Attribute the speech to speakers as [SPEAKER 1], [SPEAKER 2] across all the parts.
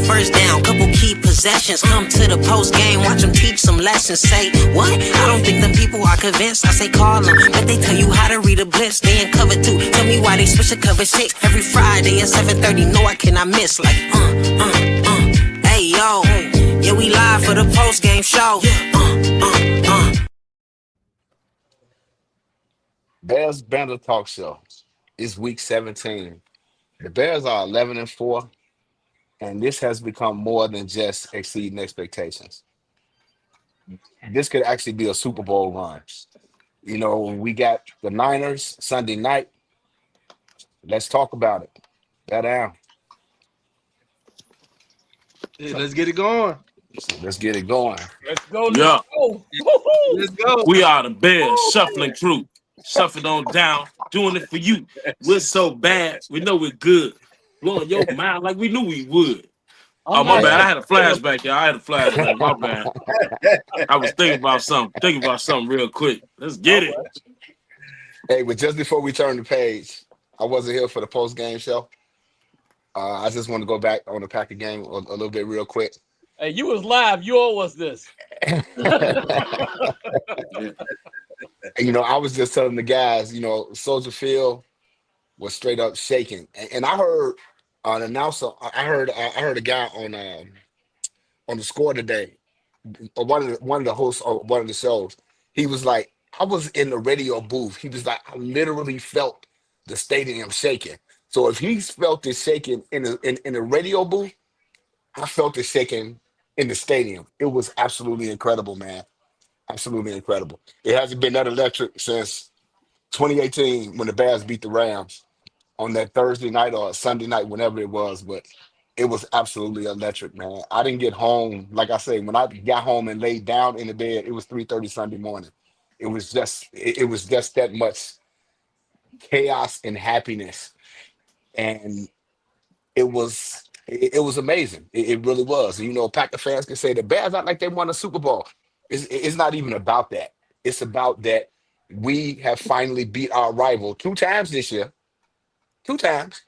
[SPEAKER 1] first down, couple key possessions. Come to the post game, watch them teach some lessons. Say, what? I don't think them people are convinced. I say, call them, but they tell you how to read a blitz. They in cover 2. Tell me why they switch to cover 6 every Friday at 7:30. No, I cannot miss. Like, Hey, yo. Yeah, we live for the post game show.
[SPEAKER 2] Bears Banter Talk Show. It's week 17. The Bears are 11-4, and this has become more than just exceeding expectations. This could actually be a Super Bowl run. You know, we got the Niners Sunday night. Let's talk about it. Bear down.
[SPEAKER 3] Hey, let's get it going.
[SPEAKER 2] Let's get it going.
[SPEAKER 3] Let's go.
[SPEAKER 4] Yeah.
[SPEAKER 3] Let's go.
[SPEAKER 4] We are the Bears shuffling crew. Shuffling on down, doing it for you. We're so bad. We know we're good. Blowing your mind like we knew we would. Oh, my bad. I had a flashback, y'all. I had a flashback. My bad. I was thinking about something real quick. Let's get it.
[SPEAKER 2] Hey, but just before we turn the page, I wasn't here for the post-game show. I just want to go back on the Packer game a little bit real quick.
[SPEAKER 5] Hey, you was live. You owe us this.
[SPEAKER 2] You know, I was just telling the guys, you know, Soldier Field was straight up shaking. And I heard an announcer, I heard a guy on the score today, one of the hosts of one of the shows. He was like, I was in the radio booth. He was like, I literally felt the stadium shaking. So if he felt it shaking in the radio booth, I felt it shaking in the stadium. It was absolutely incredible, man. Absolutely incredible. It hasn't been that electric since 2018 when the Bears beat the Rams on that Thursday night or Sunday night, whenever it was. But it was absolutely electric, man. I didn't get home. Like I say, when I got home and laid down in the bed, it was 3:30 Sunday morning. It was just that much chaos and happiness. And it was amazing. It really was. And, you know, Packer fans can say the Bears act like they won a Super Bowl. It's not even about that. It's about that we have finally beat our rival 2 times this year. 2 times.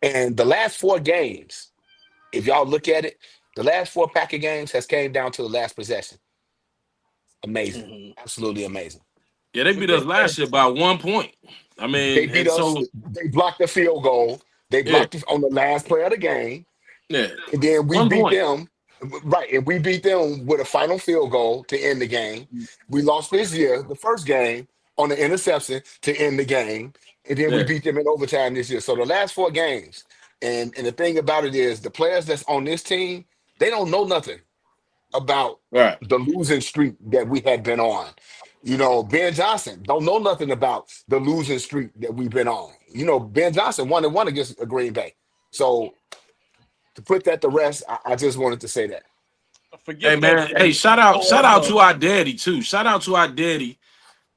[SPEAKER 2] And the last 4 games, if y'all look at it, the last 4 Packer games has came down to the last possession. Amazing. Mm-hmm. Absolutely amazing.
[SPEAKER 4] Yeah, they beat us last year by 1 point. I mean,
[SPEAKER 2] they beat us. They blocked the field goal. They blocked it on the last play of the game.
[SPEAKER 4] Yeah.
[SPEAKER 2] And then we beat them. Right, and we beat them with a final field goal to end the game. We lost this year, the first game, on the interception to end the game, and then we beat them in overtime this year. So the last 4 games, and the thing about it is the players that's on this team, they don't know nothing about the losing streak that we had been on. You know, Ben Johnson don't know nothing about the losing streak that we've been on. You know, Ben Johnson 1-1 against Green Bay. So to put that to rest, I just wanted to say that.
[SPEAKER 4] Hey man, hey, shout out to our daddy too. Shout out to our daddy,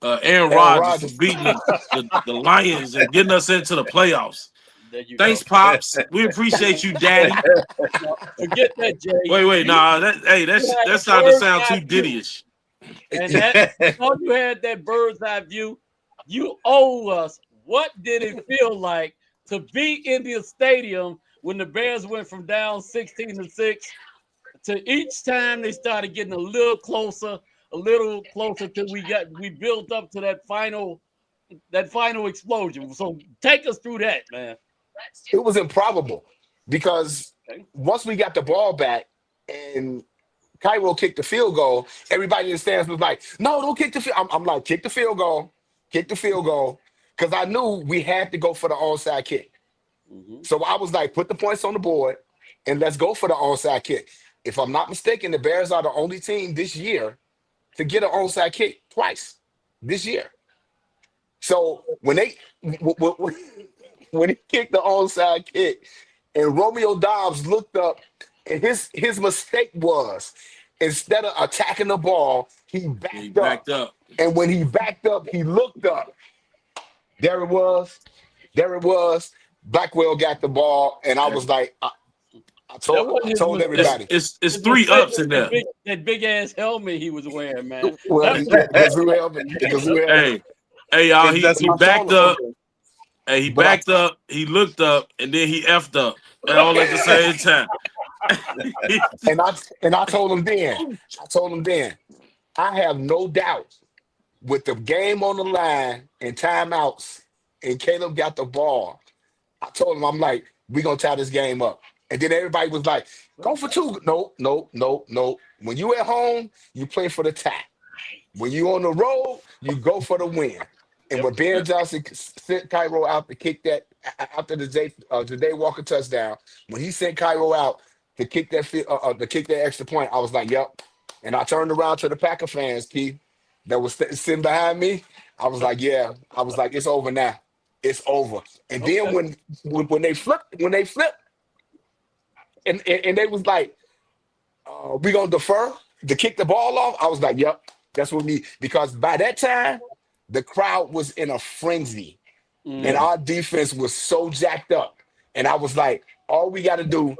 [SPEAKER 4] Aaron Rodgers, for beating the Lions and getting us into the playoffs. Thanks, Pops. We appreciate you, Daddy.
[SPEAKER 5] Forget that, Jay.
[SPEAKER 4] Wait, nah, that's not to sound too diddyish.
[SPEAKER 5] And that, all you had that bird's eye view. You owe us. What did it feel like to be in the stadium when the Bears went from down 16-6 to each time they started getting a little closer till we built up to that final explosion. So take us through that, man.
[SPEAKER 2] It was improbable because once we got the ball back and Cairo kicked the field goal, everybody in the stands was like, no, don't kick the field. I'm like, kick the field goal, because I knew we had to go for the onside kick. Mm-hmm. So I was like, put the points on the board and let's go for the onside kick. If I'm not mistaken, the Bears are the only team this year to get an onside kick twice this year. So when he kicked the onside kick and Romeo Doubs looked up, and his mistake was instead of attacking the ball, he backed up. And when he backed up, he looked up. There it was. Blackwell got the ball, and I was like, I told everybody.
[SPEAKER 4] It's 3 ups in there.
[SPEAKER 5] That big ass helmet he was wearing, man.
[SPEAKER 2] Well,
[SPEAKER 4] hey, y'all, he backed up. Hey, he backed up, he looked up, and then he effed up all at the same time.
[SPEAKER 2] And I told him then, I have no doubt with the game on the line and timeouts, and Caleb got the ball. I told him, I'm like, we gonna tie this game up. And then everybody was like, go for two. No, no, no, no. When you at home, you play for the tie. When you on the road, you go for the win. And when Ben Johnson sent Cairo out to kick that after the Day Walker touchdown, when he sent Cairo out to kick that extra point, I was like, "Yep." And I turned around to the Packer fans, Keith, that was sitting behind me. I was like, "Yeah." I was like, "It's over now. It's over." And then when they flipped, and they was like, "We gonna defer to kick the ball off," I was like, "Yep, that's what we need." Because by that time, the crowd was in a frenzy, and our defense was so jacked up. And I was like, all we got to do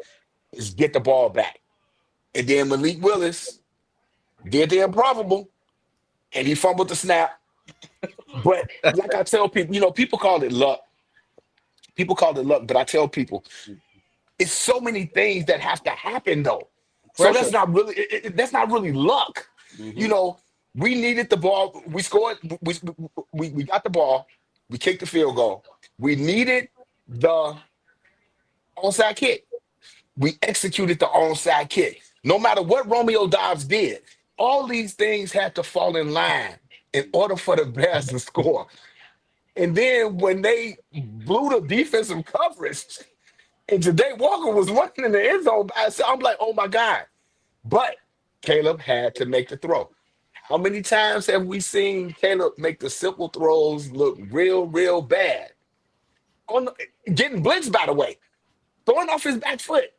[SPEAKER 2] is get the ball back. And then Malik Willis did the improbable, and he fumbled the snap. But like I tell people, people call it luck. People call it luck, but I tell people, it's so many things that have to happen though. So that's not really luck. We needed the ball. We scored. We got the ball. We kicked the field goal. We needed the onside kick. We executed the onside kick. No matter what Romeo Dobbs did, all these things had to fall in line in order for the Bears to score. And then when they blew the defensive coverage, and Ja'Day Walker was running in the end zone, I'm like, oh my God. But Caleb had to make the throw. How many times have we seen Caleb make the simple throws look real, real bad? Getting blitzed, by the way, throwing off his back foot.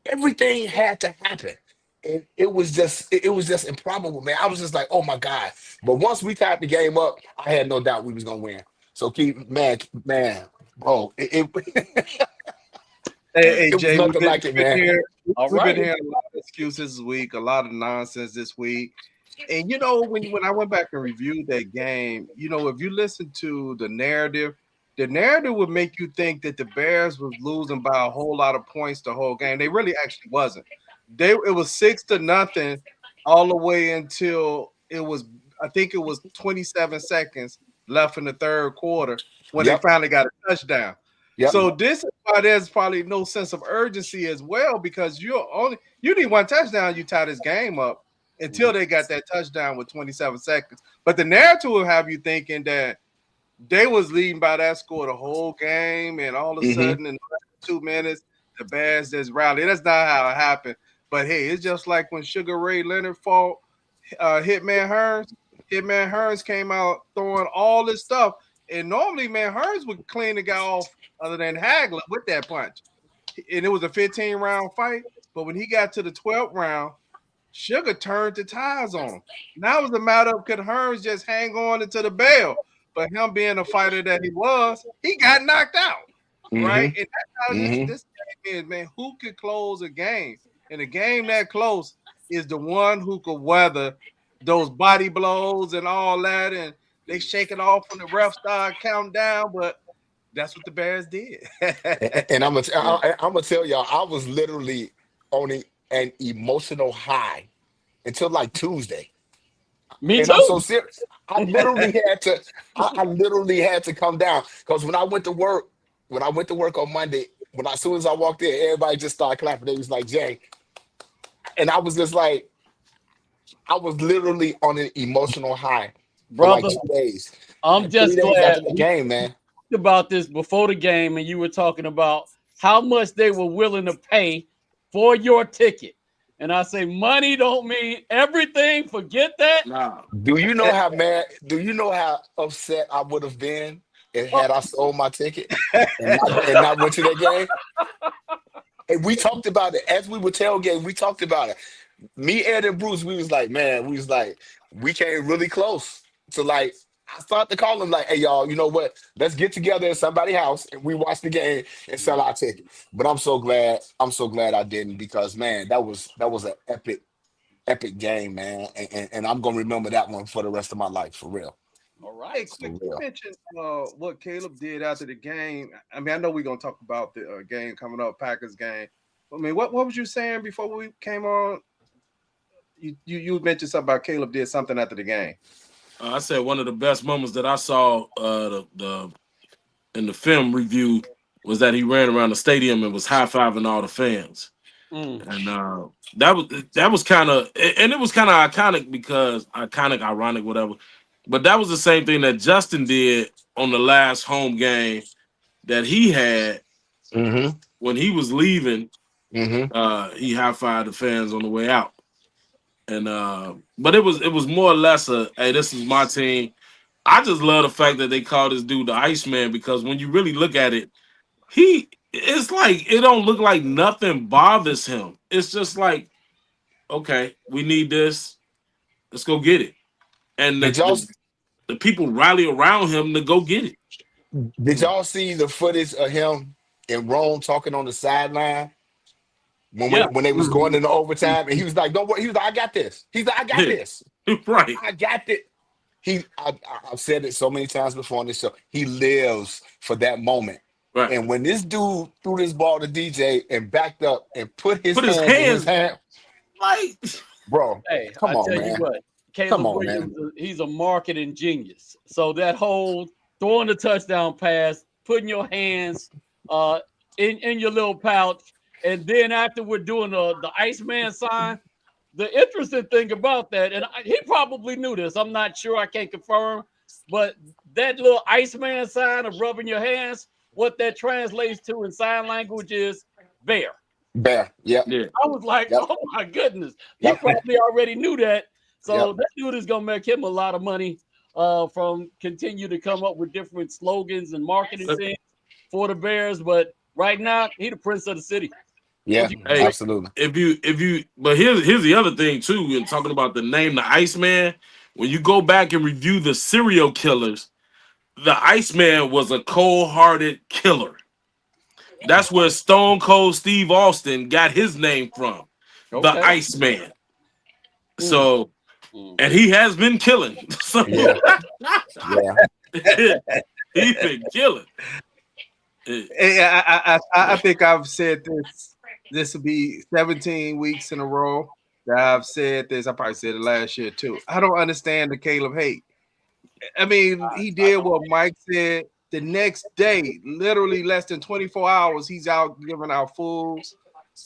[SPEAKER 2] Everything had to happen. And it was just improbable, man. I was just like, oh my God. But once we tied the game up, I had no doubt we was gonna win. So man, bro, it
[SPEAKER 3] Hey,
[SPEAKER 2] it was
[SPEAKER 3] Jay,
[SPEAKER 2] nothing like it, man.
[SPEAKER 3] We've been hearing a lot of excuses this week, a lot of nonsense this week. And when I went back and reviewed that game, if you listen to the narrative would make you think that the Bears was losing by a whole lot of points the whole game. They really actually wasn't. It was 6-0 all the way until I think it was 27 seconds left in the third quarter when they finally got a touchdown.
[SPEAKER 2] Yep.
[SPEAKER 3] So this is why there's probably no sense of urgency as well, because you need one touchdown, you tie this game up until they got that touchdown with 27 seconds. But the narrative will have you thinking that they was leading by that score the whole game, and all of a sudden in 2 minutes, the Bears just rallied. That's not how it happened. But hey, it's just like when Sugar Ray Leonard fought Hitman Hearns. Hitman Hearns came out throwing all this stuff. And normally, man, Hearns would clean the guy off other than Hagler with that punch. And it was a 15-round fight. But when he got to the 12th round, Sugar turned the ties on him. Now it was a matter of could Hearns just hang on into the bell? But him being a fighter that he was, he got knocked out. Right? And that's how this game is, man. Who could close a game? And a game that close is the one who could weather those body blows and all that. And they shake it off when the ref start counting down, but that's what the Bears did.
[SPEAKER 2] And I'm gonna tell y'all, I was literally on an emotional high until like Tuesday.
[SPEAKER 5] Me
[SPEAKER 2] and
[SPEAKER 5] too.
[SPEAKER 2] I'm so serious. I literally had to come down because when I went to work on Monday, as soon as I walked in, everybody just started clapping. They was like, Jay, and I was just like, I was literally on an emotional high.
[SPEAKER 5] Brother,
[SPEAKER 2] for like 2 days.
[SPEAKER 5] I'm just
[SPEAKER 2] 3 days
[SPEAKER 5] glad
[SPEAKER 2] after the game, man.
[SPEAKER 5] About this before the game, and you were talking about how much they were willing to pay for your ticket. And I say, money don't mean everything. Forget that.
[SPEAKER 4] Nah.
[SPEAKER 2] Do you know how upset I would have been had I sold my ticket and not went to that game? And we talked about it as we were tailgating. We talked about it. Me, Ed, and Bruce, we was like, we came really close to like. I started to call them like, hey, y'all, you know what? Let's get together at somebody's house and we watch the game and sell our ticket. But I'm so glad I didn't, because man, that was an epic game, man. And I'm gonna remember that one for the rest of my life, for real.
[SPEAKER 3] All right. Quick, you mentioned what Caleb did after the game. I mean, I know we're gonna talk about the game coming up, Packers game. I mean, what was you saying before we came on? You mentioned something about Caleb did something after the game.
[SPEAKER 4] I said one of the best moments that I saw in the film review was that he ran around the stadium and was high-fiving all the fans. And that was kind of, and it was kind of ironic, whatever. But that was the same thing that Justin did on the last home game that he had when he was leaving. He high-fived the fans on the way out. And but it was more or less hey, this is my team. I just love the fact that they call this dude the Iceman, because when you really look at it, it's like it don't look like nothing bothers him. It's just like, okay, we need this. Let's go get it. And the people rally around him to go get it.
[SPEAKER 2] Did y'all see the footage of him and Rome talking on the sideline when they was going into overtime? And he was like, "Don't worry." He was like, "I got this." He's like, "I got this."
[SPEAKER 4] Right.
[SPEAKER 2] I got it. I've said it so many times before on this show. He lives for that moment.
[SPEAKER 4] Right.
[SPEAKER 2] And when this dude threw this ball to DJ and backed up and put his hands in his hand,
[SPEAKER 4] like,
[SPEAKER 2] bro,
[SPEAKER 5] hey,
[SPEAKER 2] come
[SPEAKER 5] I
[SPEAKER 2] on,
[SPEAKER 5] tell
[SPEAKER 2] man.
[SPEAKER 5] you what, Caleb
[SPEAKER 2] Come on,
[SPEAKER 5] Williams, he's a marketing genius. So that whole throwing the touchdown pass, putting your hands in your little pouch, and then after we're doing the Iceman sign. The interesting thing about that, and he probably knew this, I'm not sure, I can't confirm, but that little Iceman sign of rubbing your hands, what that translates to in sign language is bear.
[SPEAKER 2] Bear, yeah.
[SPEAKER 5] I was like, oh my goodness. He probably already knew that. So that dude is going to make him a lot of money from continue to come up with different slogans and marketing things for the Bears. But right now, he the prince of the city.
[SPEAKER 2] Yeah,
[SPEAKER 4] hey,
[SPEAKER 2] absolutely.
[SPEAKER 4] But here's the other thing too. In talking about the name, the Iceman, when you go back and review the serial killers, the Iceman was a cold-hearted killer. That's where Stone Cold Steve Austin got his name from, the Iceman. So, and he has been killing. So, he's been killing.
[SPEAKER 3] I think I've said this will be 17 weeks in a row that I've said this. I probably said it last year too. I don't understand the Caleb hate. I mean, he did what Mike said. The next day, literally less than 24 hours, he's out giving out food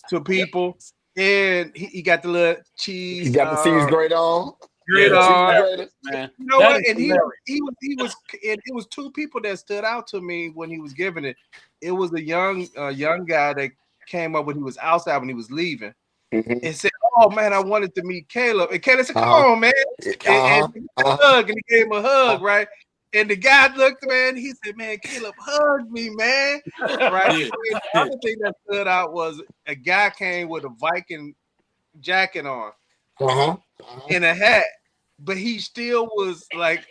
[SPEAKER 3] to people, and he got the little cheese.
[SPEAKER 2] He got the cheese grate on.
[SPEAKER 3] Great
[SPEAKER 5] man.
[SPEAKER 3] You know what? And he was. It was two people that stood out to me when he was giving it. It was a young guy that came up when he was outside when he was leaving, and said, "Oh man, I wanted to meet Caleb." And Caleb said, "Come on, man!" And he hug, and he gave him a hug, right? And the guy looked, man. He said, "Man, Caleb hugged me, man." Right. The other thing that stood out was a guy came with a Viking jacket on, and a hat, but he still was like,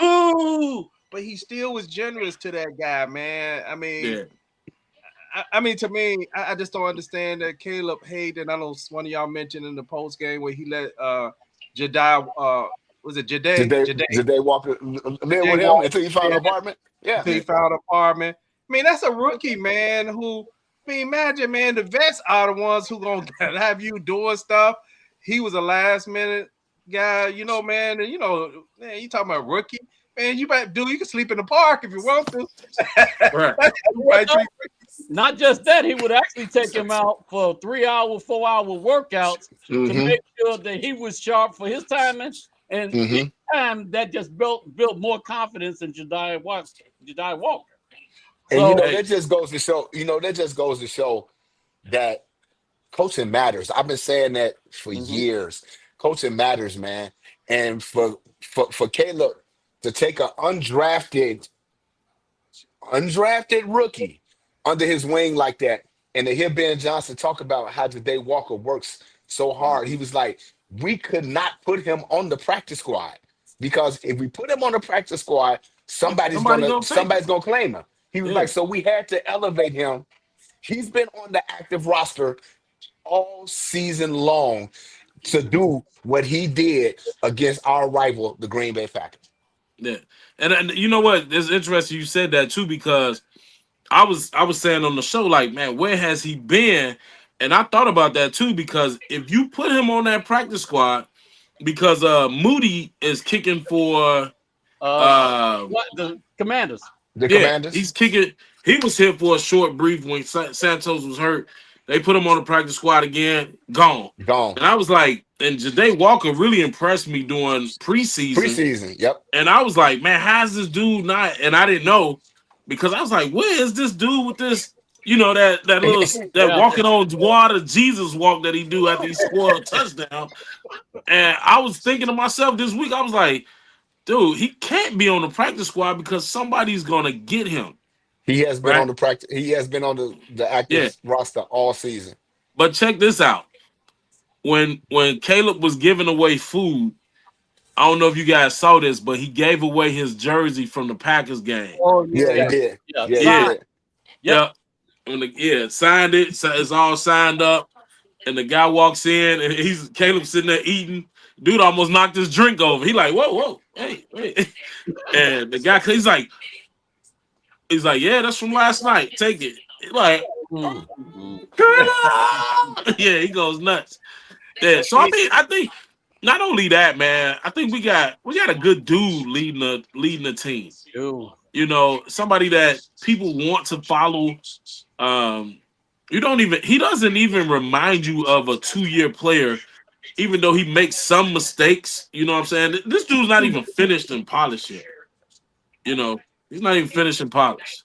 [SPEAKER 3] "Ooh!" But he still was generous to that guy, man. I mean, I mean, to me, I just don't understand that Caleb hate. And I know one of y'all mentioned in the post game where he let Jedi. Was it Jade
[SPEAKER 2] Walker live with him until he found an apartment? Yeah.
[SPEAKER 3] Until he found an apartment. I mean, that's a rookie, man, who, I mean, imagine, man, the vets are the ones who going to have you doing stuff. He was a last-minute guy, you know, man. And, you know, man, you talking about rookie. Man, you can sleep in the park if you want to.
[SPEAKER 5] Right. Not just that, he would actually take him out for 3-hour, 4-hour workouts to make sure that he was sharp for his timing. And each time that just built more confidence in Jedi Walker.
[SPEAKER 2] And so, that just goes to show, that coaching matters. I've been saying that for years. Coaching matters, man. And for Caleb to take an undrafted rookie under his wing like that, and to hear Ben Johnson talk about how Jade Walker works so hard, he was like, we could not put him on the practice squad, because if we put him on the practice squad, somebody's gonna claim him. He was like, so we had to elevate him. He's been on the active roster all season long to do what he did against our rival, the Green Bay Packers.
[SPEAKER 4] Yeah, and you know what? It's interesting you said that too, because I was saying on the show, like, man, where has he been? And I thought about that too, because if you put him on that practice squad, because Moody is kicking for
[SPEAKER 5] What the Commanders?
[SPEAKER 2] The
[SPEAKER 4] yeah,
[SPEAKER 2] Commanders.
[SPEAKER 4] he's kicking. He was here for a short brief when Santos was hurt. They put him on the practice squad again, gone.
[SPEAKER 2] Gone.
[SPEAKER 4] And I was like, and Ja'Day Walker really impressed me during preseason.
[SPEAKER 2] Preseason. Yep.
[SPEAKER 4] And I was like, man, how's this dude not? And I didn't know because I was like, where is this dude with this? You know, that little that
[SPEAKER 5] Yeah.
[SPEAKER 4] walking on water Jesus walk that he do after he scored a touchdown. And I was thinking to myself this week, I was like, dude, he can't be on the practice squad because somebody's gonna get him.
[SPEAKER 2] He has been
[SPEAKER 4] Right.
[SPEAKER 2] on the practice. He has been on the active
[SPEAKER 4] Yeah.
[SPEAKER 2] roster all season.
[SPEAKER 4] But check this out. When Caleb was giving away food, I don't know if you guys saw this, but he gave away his jersey from the Packers game.
[SPEAKER 5] Oh
[SPEAKER 2] Yeah, he did.
[SPEAKER 5] Yeah.
[SPEAKER 2] Yeah,
[SPEAKER 4] Yeah.
[SPEAKER 2] he did.
[SPEAKER 4] Yeah. Signed it. So it's all signed up. And the guy walks in and Caleb sitting there eating. Dude almost knocked his drink over. He like, whoa, hey. And the guy, he's like, yeah, that's from last night. Take it. He's like, yeah, he goes nuts. Yeah, so I think not only that, man, I think we got a good dude leading the team. You know, somebody that people want to follow. He doesn't even remind you of a 2-year player, even though he makes some mistakes. You know what I'm saying? This dude's not even finished and polished yet. You know, he's not even finished and polished.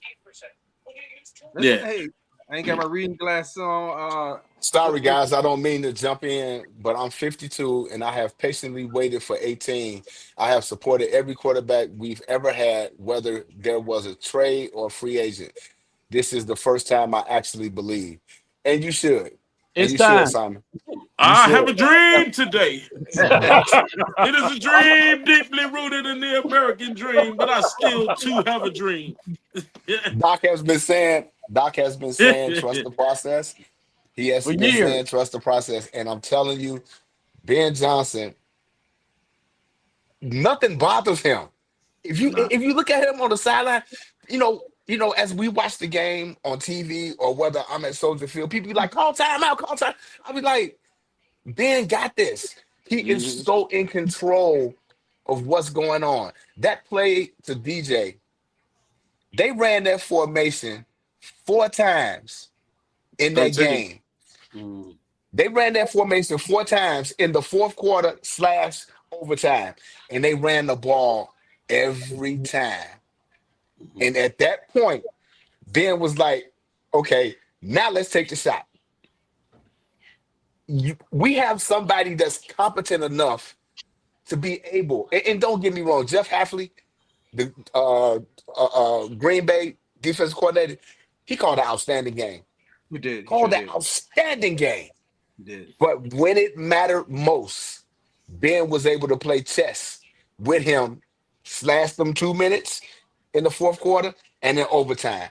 [SPEAKER 4] Yeah.
[SPEAKER 3] Hey, I ain't got my reading glasses on.
[SPEAKER 2] Sorry, guys, I don't mean to jump in, but I'm 52 and I have patiently waited for 18. I have supported every quarterback we've ever had, whether there was a trade or free agent. This is the first time I actually believe. And you should.
[SPEAKER 5] It's
[SPEAKER 2] you
[SPEAKER 5] time.
[SPEAKER 2] should, Simon.
[SPEAKER 4] I
[SPEAKER 2] should.
[SPEAKER 4] have a dream today. It is a dream deeply rooted in the American dream, but I still too have a dream.
[SPEAKER 2] Doc has been saying, trust the process. He has been saying, trust the process. And I'm telling you, Ben Johnson, nothing bothers him. If you look at him on the sideline, you know, as we watch the game on TV or whether I'm at Soldier Field, people be like, call timeout, call time. I'll be like, Ben got this. He is so in control of what's going on. That play to DJ, they ran that formation 4 times in that game. They ran that formation 4 times in the fourth quarter / overtime, and they ran the ball every time. And at that point, Ben was like, okay, now let's take the shot. We have somebody that's competent enough to be able, and don't get me wrong, Jeff Hafley, the Green Bay defensive coordinator, he called an outstanding game.
[SPEAKER 3] He did.
[SPEAKER 2] Called an outstanding game.
[SPEAKER 3] He did.
[SPEAKER 2] But when it mattered most, Ben was able to play chess with him, slash them 2 minutes in the fourth quarter, and then overtime.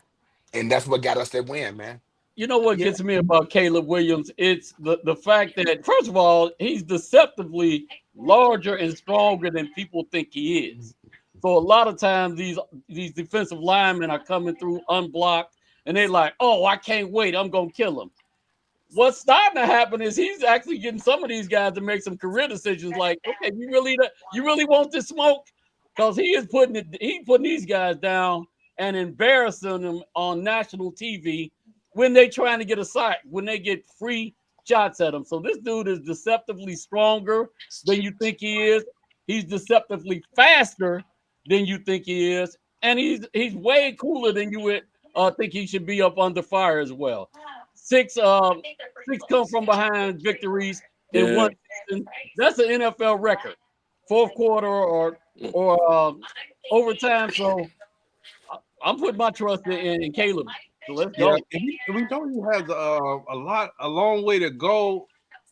[SPEAKER 2] And that's what got us that win, man.
[SPEAKER 5] You know what gets me about Caleb Williams? It's the fact that, first of all, he's deceptively larger and stronger than people think he is. So a lot of times these defensive linemen are coming through unblocked, and they're like, oh, I can't wait. I'm going to kill him. What's starting to happen is he's actually getting some of these guys to make some career decisions like, okay, you really want this smoke? Because he's putting these guys down and embarrassing them on national TV when they trying to get a sack, when they get free shots at them. So this dude is deceptively stronger than you think he is. He's deceptively faster than you think he is. And he's way cooler than you would think he should be up under fire as well. 6 come from behind victories in one season. That's an NFL record. Fourth quarter or overtime. So I'm putting my trust in Caleb. So let's go.
[SPEAKER 3] Yeah, we know he has a long way to go,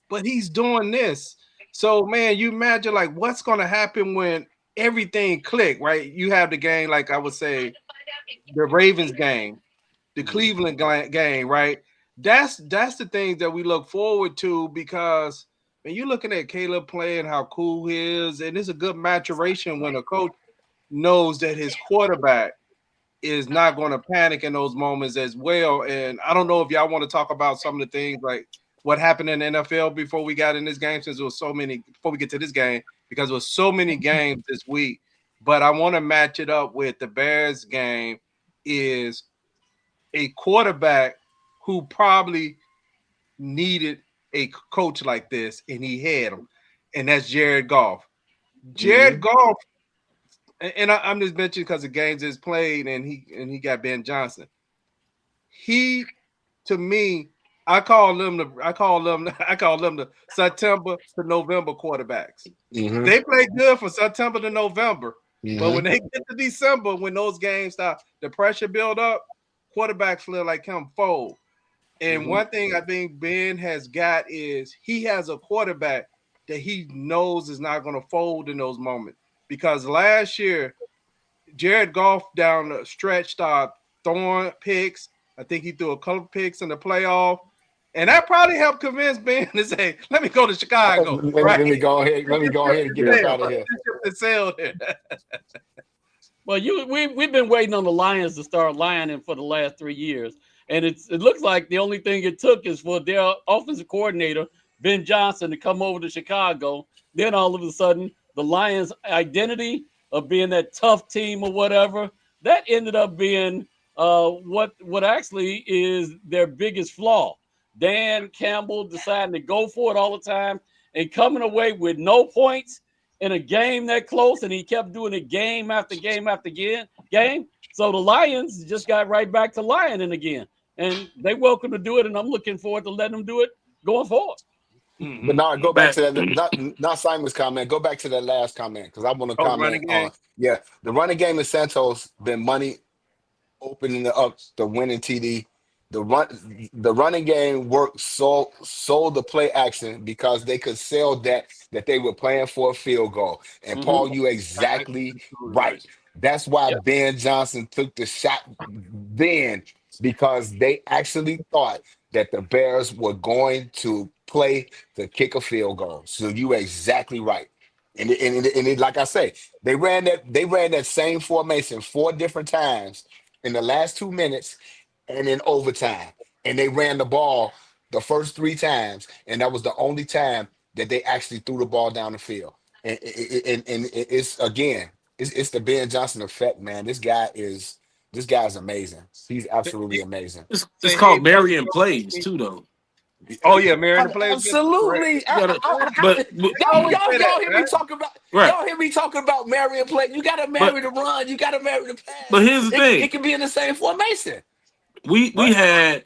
[SPEAKER 3] but he's doing this. So man, you imagine like what's going to happen when everything click, right? You have the game, like I would say, the Ravens game, the Cleveland game, right? That's the things that we look forward to because when you're looking at Caleb playing, how cool he is, and it's a good maturation when a coach knows that his quarterback is not going to panic in those moments as well. And I don't know if y'all want to talk about some of the things like what happened in the NFL before we got in this game, since there was so many before we get to this game, because there was so many games this week. But I want to match it up with the Bears game is a quarterback who probably needed a coach like this, and he had him, and that's Jared Goff. Jared Goff, and I'm just mentioning because the games is played, and he got Ben Johnson. He, to me, I call them the September to November quarterbacks.
[SPEAKER 2] Mm-hmm.
[SPEAKER 3] They play good from September to November,
[SPEAKER 2] Mm-hmm.
[SPEAKER 3] but when they get to December, when those games start, the pressure build up, quarterbacks feel like him fold. And one thing I think Ben has got is he has a quarterback that he knows is not going to fold in those moments. Because last year, Jared Goff down the stretch started throwing picks. I think he threw a couple picks in the playoff. And that probably helped convince Ben to say, let me go to Chicago.
[SPEAKER 2] Let me go ahead and get up out of here.
[SPEAKER 5] Well, we've been waiting on the Lions to start lining for the last 3 years. And it looks like the only thing it took is for their offensive coordinator, Ben Johnson, to come over to Chicago. Then all of a sudden, the Lions' identity of being that tough team or whatever, that ended up being what actually is their biggest flaw. Dan Campbell deciding to go for it all the time and coming away with no points in a game that close, and he kept doing it game after game after game. So the Lions just got right back to lioning again. And they welcome to do it, and I'm looking forward to letting them do it going forward.
[SPEAKER 2] But now go back to that. Not Simon's comment. Go back to that last comment because I want to comment on. Yeah, the running game in Santos been money opening up the winning TD. The running game worked sold the play action because they could sell that they were playing for a field goal. And Paul, you exactly right. That's why Ben Johnson took the shot then, because they actually thought that the Bears were going to play to kick a field goal. So you exactly right. And it, like I say, they ran that same formation 4 different times in the last 2 minutes and in overtime. And they ran the ball the first 3 times, and that was the only time that they actually threw the ball down the field. And it's again, it's the Ben Johnson effect, man. This guy's amazing. He's absolutely amazing.
[SPEAKER 4] It's called Marion Plays too, though.
[SPEAKER 3] Oh yeah, Marion Plays.
[SPEAKER 2] Absolutely. Y'all hear me talking about y'all hear me talking about Marion Play. You gotta marry the run, you gotta marry the pass.
[SPEAKER 4] But here's the thing.
[SPEAKER 2] It can be in the same formation.
[SPEAKER 4] We had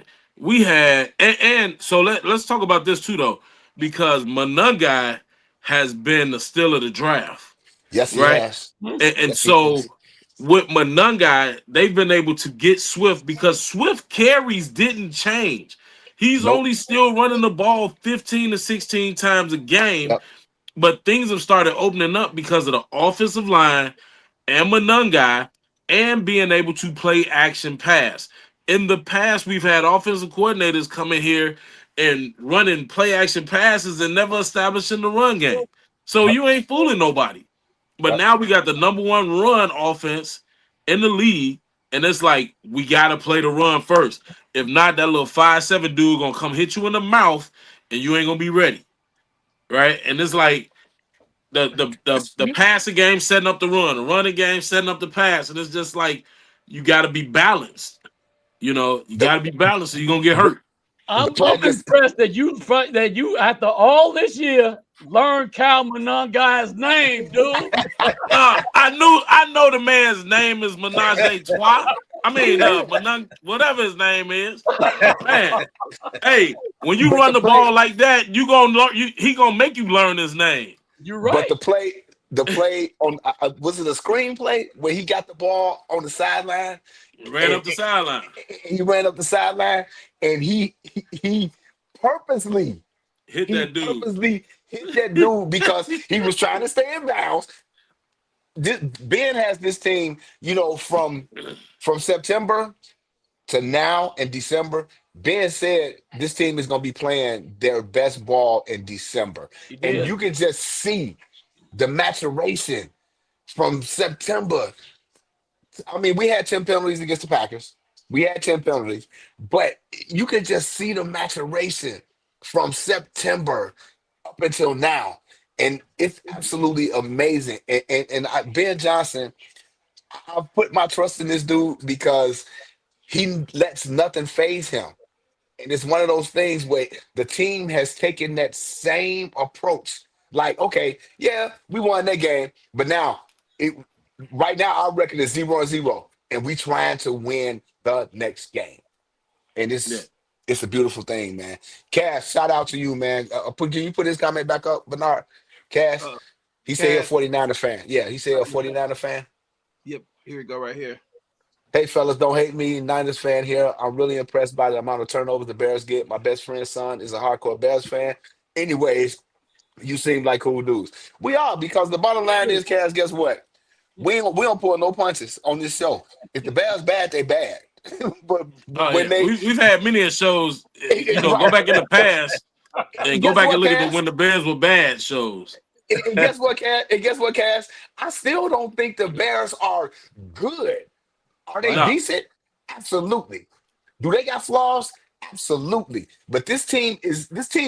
[SPEAKER 4] and so let's talk about this too though, because Monungai has been the steal of the draft.
[SPEAKER 2] Yes, he
[SPEAKER 4] right.
[SPEAKER 2] has.
[SPEAKER 4] And so with Monungai, they've been able to get Swift because Swift carries didn't change. He's only still running the ball 15 to 16 times a game, but things have started opening up because of the offensive line and Monungai and being able to play action pass. In the past, we've had offensive coordinators come in here and running play action passes and never establishing the run game. So you ain't fooling nobody. But now we got the #1 run offense in the league, and it's like we gotta play the run first. If not, that little 5'7" dude gonna come hit you in the mouth, and you ain't gonna be ready, right? And it's like the passing game setting up the run, the running game setting up the pass, and it's just like you gotta be balanced. You know, you gotta be balanced, or you're gonna get hurt.
[SPEAKER 5] I'm impressed that you after all this year learned Cal Monungai's name, dude.
[SPEAKER 4] I know the man's name is Menage Trois. I mean, whatever his name is. Man, hey, when you run the ball like that, he gonna make you learn his name.
[SPEAKER 5] You're right.
[SPEAKER 2] But the play on was it a screenplay where he got the ball on the sideline?
[SPEAKER 4] He ran up the sideline.
[SPEAKER 2] He ran up the sideline, and he purposely
[SPEAKER 4] hit that
[SPEAKER 2] dude because he was trying to stay in bounds. Ben has this team, you know, from September to now in December. Ben said this team is going to be playing their best ball in December. And you can just see the maturation from September I mean, we had 10 penalties against the Packers. We had 10 penalties, but you can just see the maturation from September up until now. And it's absolutely amazing. Ben Johnson, I've put my trust in this dude because he lets nothing phase him. And it's one of those things where the team has taken that same approach. Like, okay, yeah, we won that game, but now it right now our record is 0-0, and we trying to win the next game. And
[SPEAKER 4] Yeah.
[SPEAKER 2] it's a beautiful thing, man. Cash, shout out to you, man. Can you put his comment back up, Bernard? Cash,
[SPEAKER 3] Uh,
[SPEAKER 2] he said he a
[SPEAKER 3] Cash.
[SPEAKER 2] 49er fan. Yeah, he said a 49er fan.
[SPEAKER 3] Yep, here we go right here.
[SPEAKER 2] Hey, fellas, don't hate me. Niners fan here. I'm really impressed by the amount of turnovers the Bears get. My best friend's son is a hardcore Bears fan. Anyways, you seem like cool dudes. We are, because the bottom line is, Cass, guess what? We don't pull no punches on this show. If the Bears bad, they bad. but when they
[SPEAKER 4] we've had many shows, go
[SPEAKER 2] right.
[SPEAKER 4] back in the past and go
[SPEAKER 2] Guess
[SPEAKER 4] back
[SPEAKER 2] what,
[SPEAKER 4] and look at
[SPEAKER 2] Cass?
[SPEAKER 4] when the Bears were bad shows.
[SPEAKER 2] And guess what, Cass? And guess what, Cass? I still don't think the Bears are good. Are they
[SPEAKER 4] No.
[SPEAKER 2] decent? Absolutely. Do they got flaws? Absolutely. But this team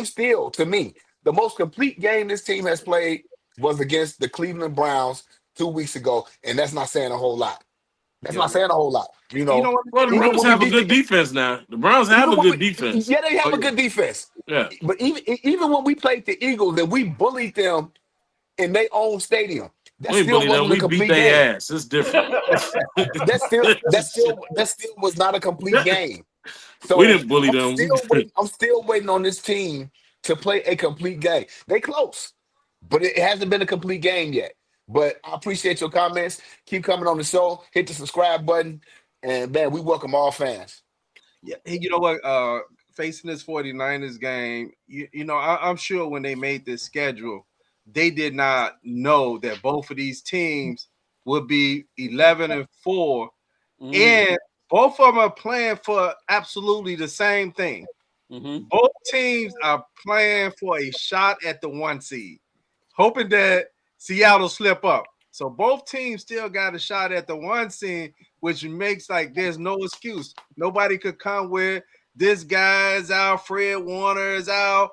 [SPEAKER 2] still, to me, the most complete game this team has played was against the Cleveland Browns 2 weeks ago, and that's not saying a whole lot. That's not saying a whole lot.
[SPEAKER 3] You know what?
[SPEAKER 4] Well, the Browns have a good defense now. The Browns have a good defense.
[SPEAKER 2] Yeah, they have a good defense.
[SPEAKER 4] Yeah.
[SPEAKER 2] But even when we played the Eagles and we bullied them in their own stadium, that
[SPEAKER 4] We
[SPEAKER 2] still
[SPEAKER 4] bullied them.
[SPEAKER 2] wasn't a
[SPEAKER 4] We
[SPEAKER 2] complete
[SPEAKER 4] beat
[SPEAKER 2] game.
[SPEAKER 4] their ass. It's different.
[SPEAKER 2] that still was not a complete game. So
[SPEAKER 4] we didn't bully them.
[SPEAKER 2] I'm still waiting on this team to play a complete game. They close, but it hasn't been a complete game yet. But I appreciate your comments. Keep coming on the show. Hit the subscribe button, and man, we welcome all fans.
[SPEAKER 3] Yeah, hey, you know what? Facing this 49ers game, I'm sure when they made this schedule, they did not know that both of these teams would be 11-4, and both of them are playing for absolutely the same thing.
[SPEAKER 5] Mm-hmm.
[SPEAKER 3] Both teams are playing for a shot at the 1 seed, hoping that Seattle slip up. So both teams still got a shot at the 1 seed, which makes like there's no excuse. Nobody could come with this guy's out, Fred Warner is out,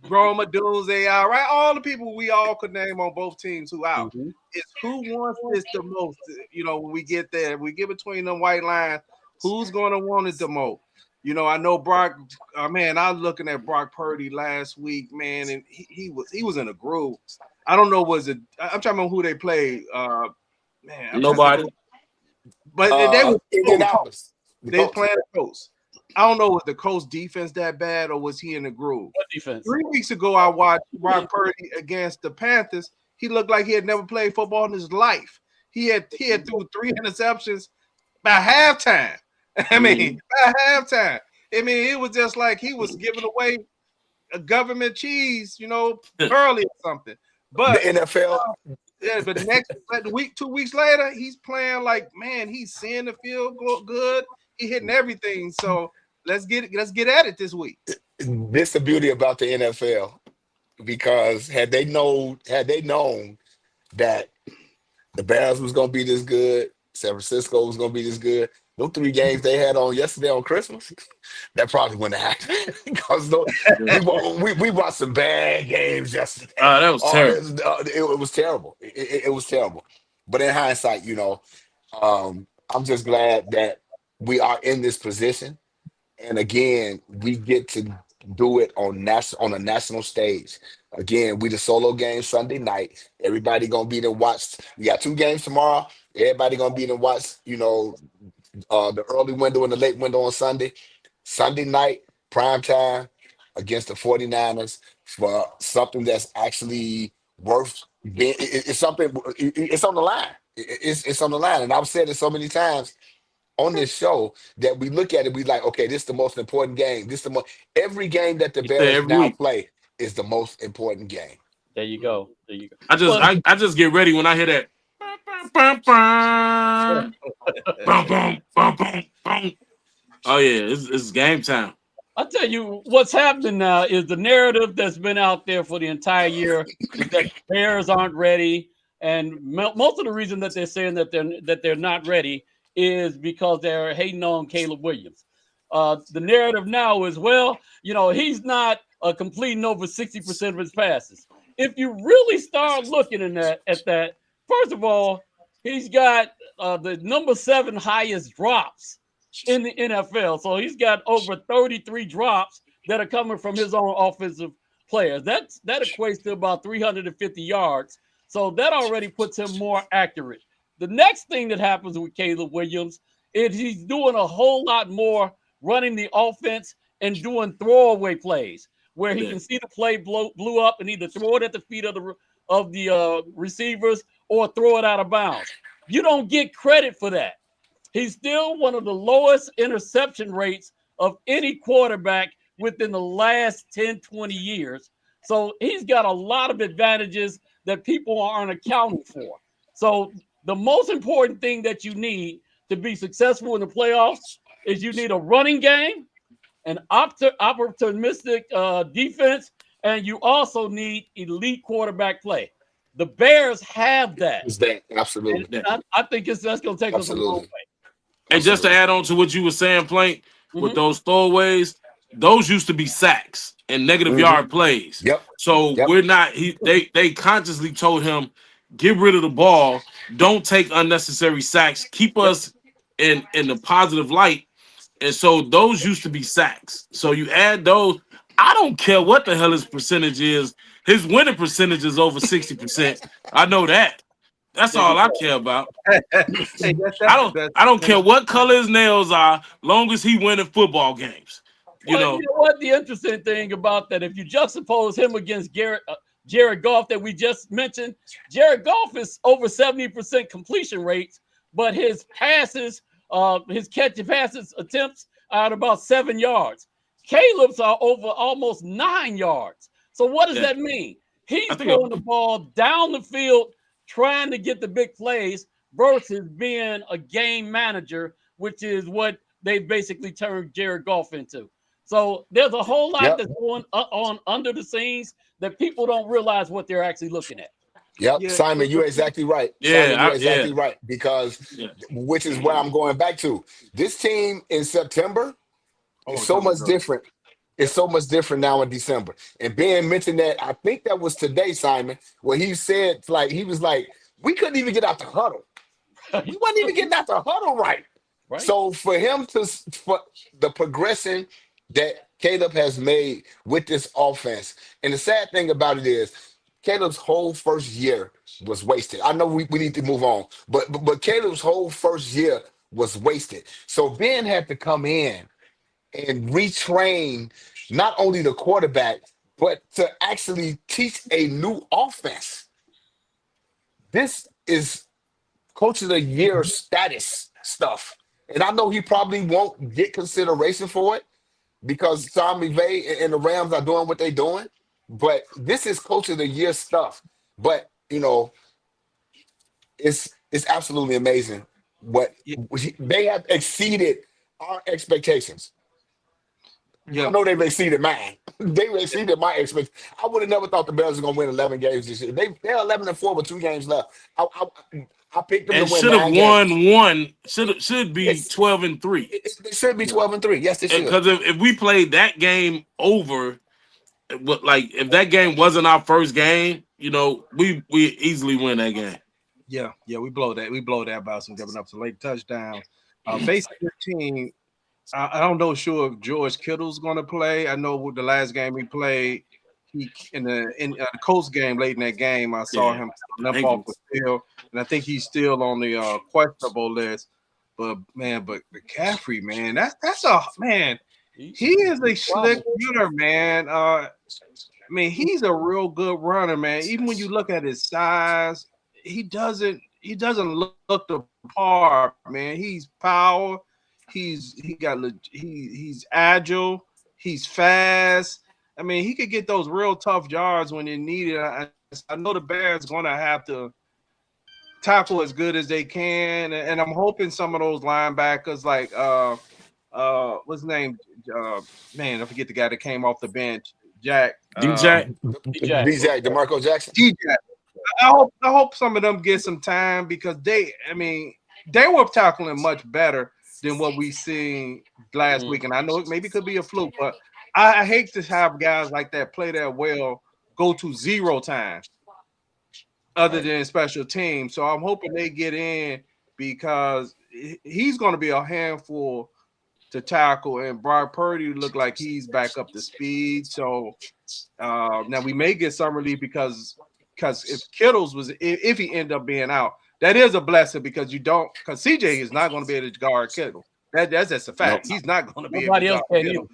[SPEAKER 3] Roma Dulce out, right? All the people we all could name on both teams who out.
[SPEAKER 5] Mm-hmm.
[SPEAKER 3] It's who wants this the most. When we get there, we get between them white lines, who's going to want it the most? I know Brock. Man, I was looking at Brock Purdy last week, man, and he was in a groove. I don't know, I'm trying to remember who they played.
[SPEAKER 4] Nobody.
[SPEAKER 3] But they were
[SPEAKER 2] Indianapolis.
[SPEAKER 3] They were playing the coast. I don't know, was the coast defense that bad or was he in the groove?
[SPEAKER 5] What defense?
[SPEAKER 3] 3 weeks ago, I watched Brock Purdy against the Panthers. He looked like he had never played football in his life. He had threw 3 interceptions by halftime. By halftime. It was just like he was giving away a government cheese, early or something. But
[SPEAKER 2] the NFL.
[SPEAKER 3] But the week, 2 weeks later, he's playing like, man, he's seeing the field good. He hitting everything. So let's get at it this week.
[SPEAKER 2] This is the beauty about the NFL, because had they known that the Bears was going to be this good, San Francisco was going to be this good, those 3 games they had on yesterday on Christmas, that probably wouldn't have happened. Because we watched some bad games yesterday.
[SPEAKER 4] That was terrible.
[SPEAKER 2] It was terrible. It was terrible. But in hindsight, I'm just glad that we are in this position. And again, we get to do it on a national stage. Again, we the solo game Sunday night. Everybody gonna be there watch. We got 2 games tomorrow. Everybody gonna be there watch, the early window and the late window on Sunday. Sunday night, prime time against the 49ers for something that's actually worth being. It's something. It's on the line. It's on the line. And I've said it so many times on this show that we look at it, we like, okay, this is the most important game. Every game that the Bears now play is the most important game.
[SPEAKER 5] There you go.
[SPEAKER 4] I just get ready when I hear that. Oh yeah, it's game time.
[SPEAKER 5] I'll tell you what's happening now is the narrative that's been out there for the entire year is that Bears aren't ready, and most of the reason that they're saying that they're not ready is because they're hating on Caleb Williams. The narrative now is, well, he's not completing over 60% of his passes. If you really start looking at that, first of all, he's got the number 7 highest drops in the NFL. So he's got over 33 drops that are coming from his own offensive players. That equates to about 350 yards. So that already puts him more accurate. The next thing that happens with Caleb Williams is he's doing a whole lot more running the offense and doing throwaway plays where he can see the play blew up and either throw it at the feet of the receivers or throw it out of bounds. You don't get credit for that. He's still one of the lowest interception rates of any quarterback within the last 10, 20 years. So he's got a lot of advantages that people aren't accounting for. So the most important thing that you need to be successful in the playoffs is you need a running game, an opportunistic defense, and you also need elite quarterback play. The Bears have that.
[SPEAKER 2] Is that absolutely?
[SPEAKER 5] I think that's going to take us a long way.
[SPEAKER 4] And just to add on to what you were saying, Plank, with those throwaways, those used to be sacks and negative yard plays.
[SPEAKER 2] Yep.
[SPEAKER 4] So we're not. They consciously told him, get rid of the ball, don't take unnecessary sacks, keep us in the positive light. And so those used to be sacks. So you add those. I don't care what the hell his percentage is. His winning percentage is over 60%. I know that. That's all I care about. I don't care what color his nails are, long as he winning football games. You know
[SPEAKER 5] what? The interesting thing about that, if you juxtapose him against Jared Goff that we just mentioned, Jared Goff is over 70% completion rates, but his passes, his catch passes attempts are at about 7 yards. Caleb's are over almost 9 yards. So what does that mean? He's throwing the ball down the field, trying to get the big plays versus being a game manager, which is what they basically turned Jared Goff into. So there's a whole lot that's going on under the scenes that people don't realize what they're actually looking at.
[SPEAKER 2] Yep, Simon, you're exactly right. You're exactly right, because which is where I'm going back to. This team in September is so much different. It's so much different now in December. And Ben mentioned that, I think that was today, Simon, where he said, he was like, we couldn't even get out the huddle. We wasn't even getting out the huddle right. So for him for the progression that Caleb has made with this offense, and the sad thing about it is Caleb's whole first year was wasted. I know we need to move on, but Caleb's whole first year was wasted. So Ben had to come in and retrain not only the quarterback, but to actually teach a new offense. This is Coach of the Year status stuff. And I know he probably won't get consideration for it because Tom McVay and the Rams are doing what they're doing. But this is Coach of the Year stuff. But, it's absolutely amazing what they have exceeded our expectations. I know they've exceeded mine. They've exceeded my expectations. I would have never thought the Bears were going to win 11 games this year. They're 11-4 with 2 games left. I picked them
[SPEAKER 4] and
[SPEAKER 2] to win.
[SPEAKER 4] Should have won one. Should be 12-3.
[SPEAKER 2] It should be 12-3. Yes, it should.
[SPEAKER 4] Because if we played that game over, if that game wasn't our first game, we easily win that game.
[SPEAKER 3] Yeah, we blow that. We blow that by some giving up some late touchdowns. Basically, the team. I don't know sure if George Kittle's going to play. I know the last game he played, in the Colts game late in that game, I saw him limp off the field, and I think he's still on the questionable list. But McCaffrey, man, that's a man. He is a slick runner, man. He's a real good runner, man. Even when you look at his size, he doesn't look the part, man. He's power. He's agile. He's fast. He could get those real tough yards when they need it. I know the Bears going to have to tackle as good as they can, and I'm hoping some of those linebackers, like what's his name? I forget the guy that came off the bench.
[SPEAKER 2] DeMarco Jackson.
[SPEAKER 3] I hope some of them get some time because they were tackling much better than what we seen last week. And I know it maybe could be a fluke, but I hate to have guys like that play that well go to 0 time other than special teams. So I'm hoping they get in because he's going to be a handful to tackle, and Brock Purdy look like he's back up to speed. So now we may get some relief because if Kittles if he end up being out, that is a blessing because CJ is not going to be able to guard Kittle. That's just a fact. Nope. He's not going to be able to guard Kittle.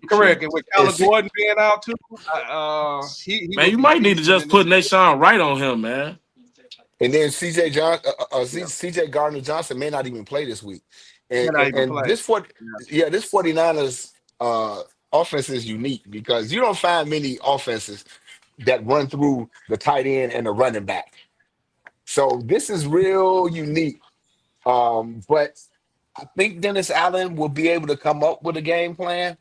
[SPEAKER 3] Correct. And with Kyler Gordon being out too,
[SPEAKER 4] man, you might need to just put Nashawn right on him, man.
[SPEAKER 2] And then CJ Gardner Johnson may not even play this week. And this 49ers offense is unique because you don't find many offenses that run through the tight end and the running back. So this is real unique. But I think Dennis Allen will be able to come up with a game plan.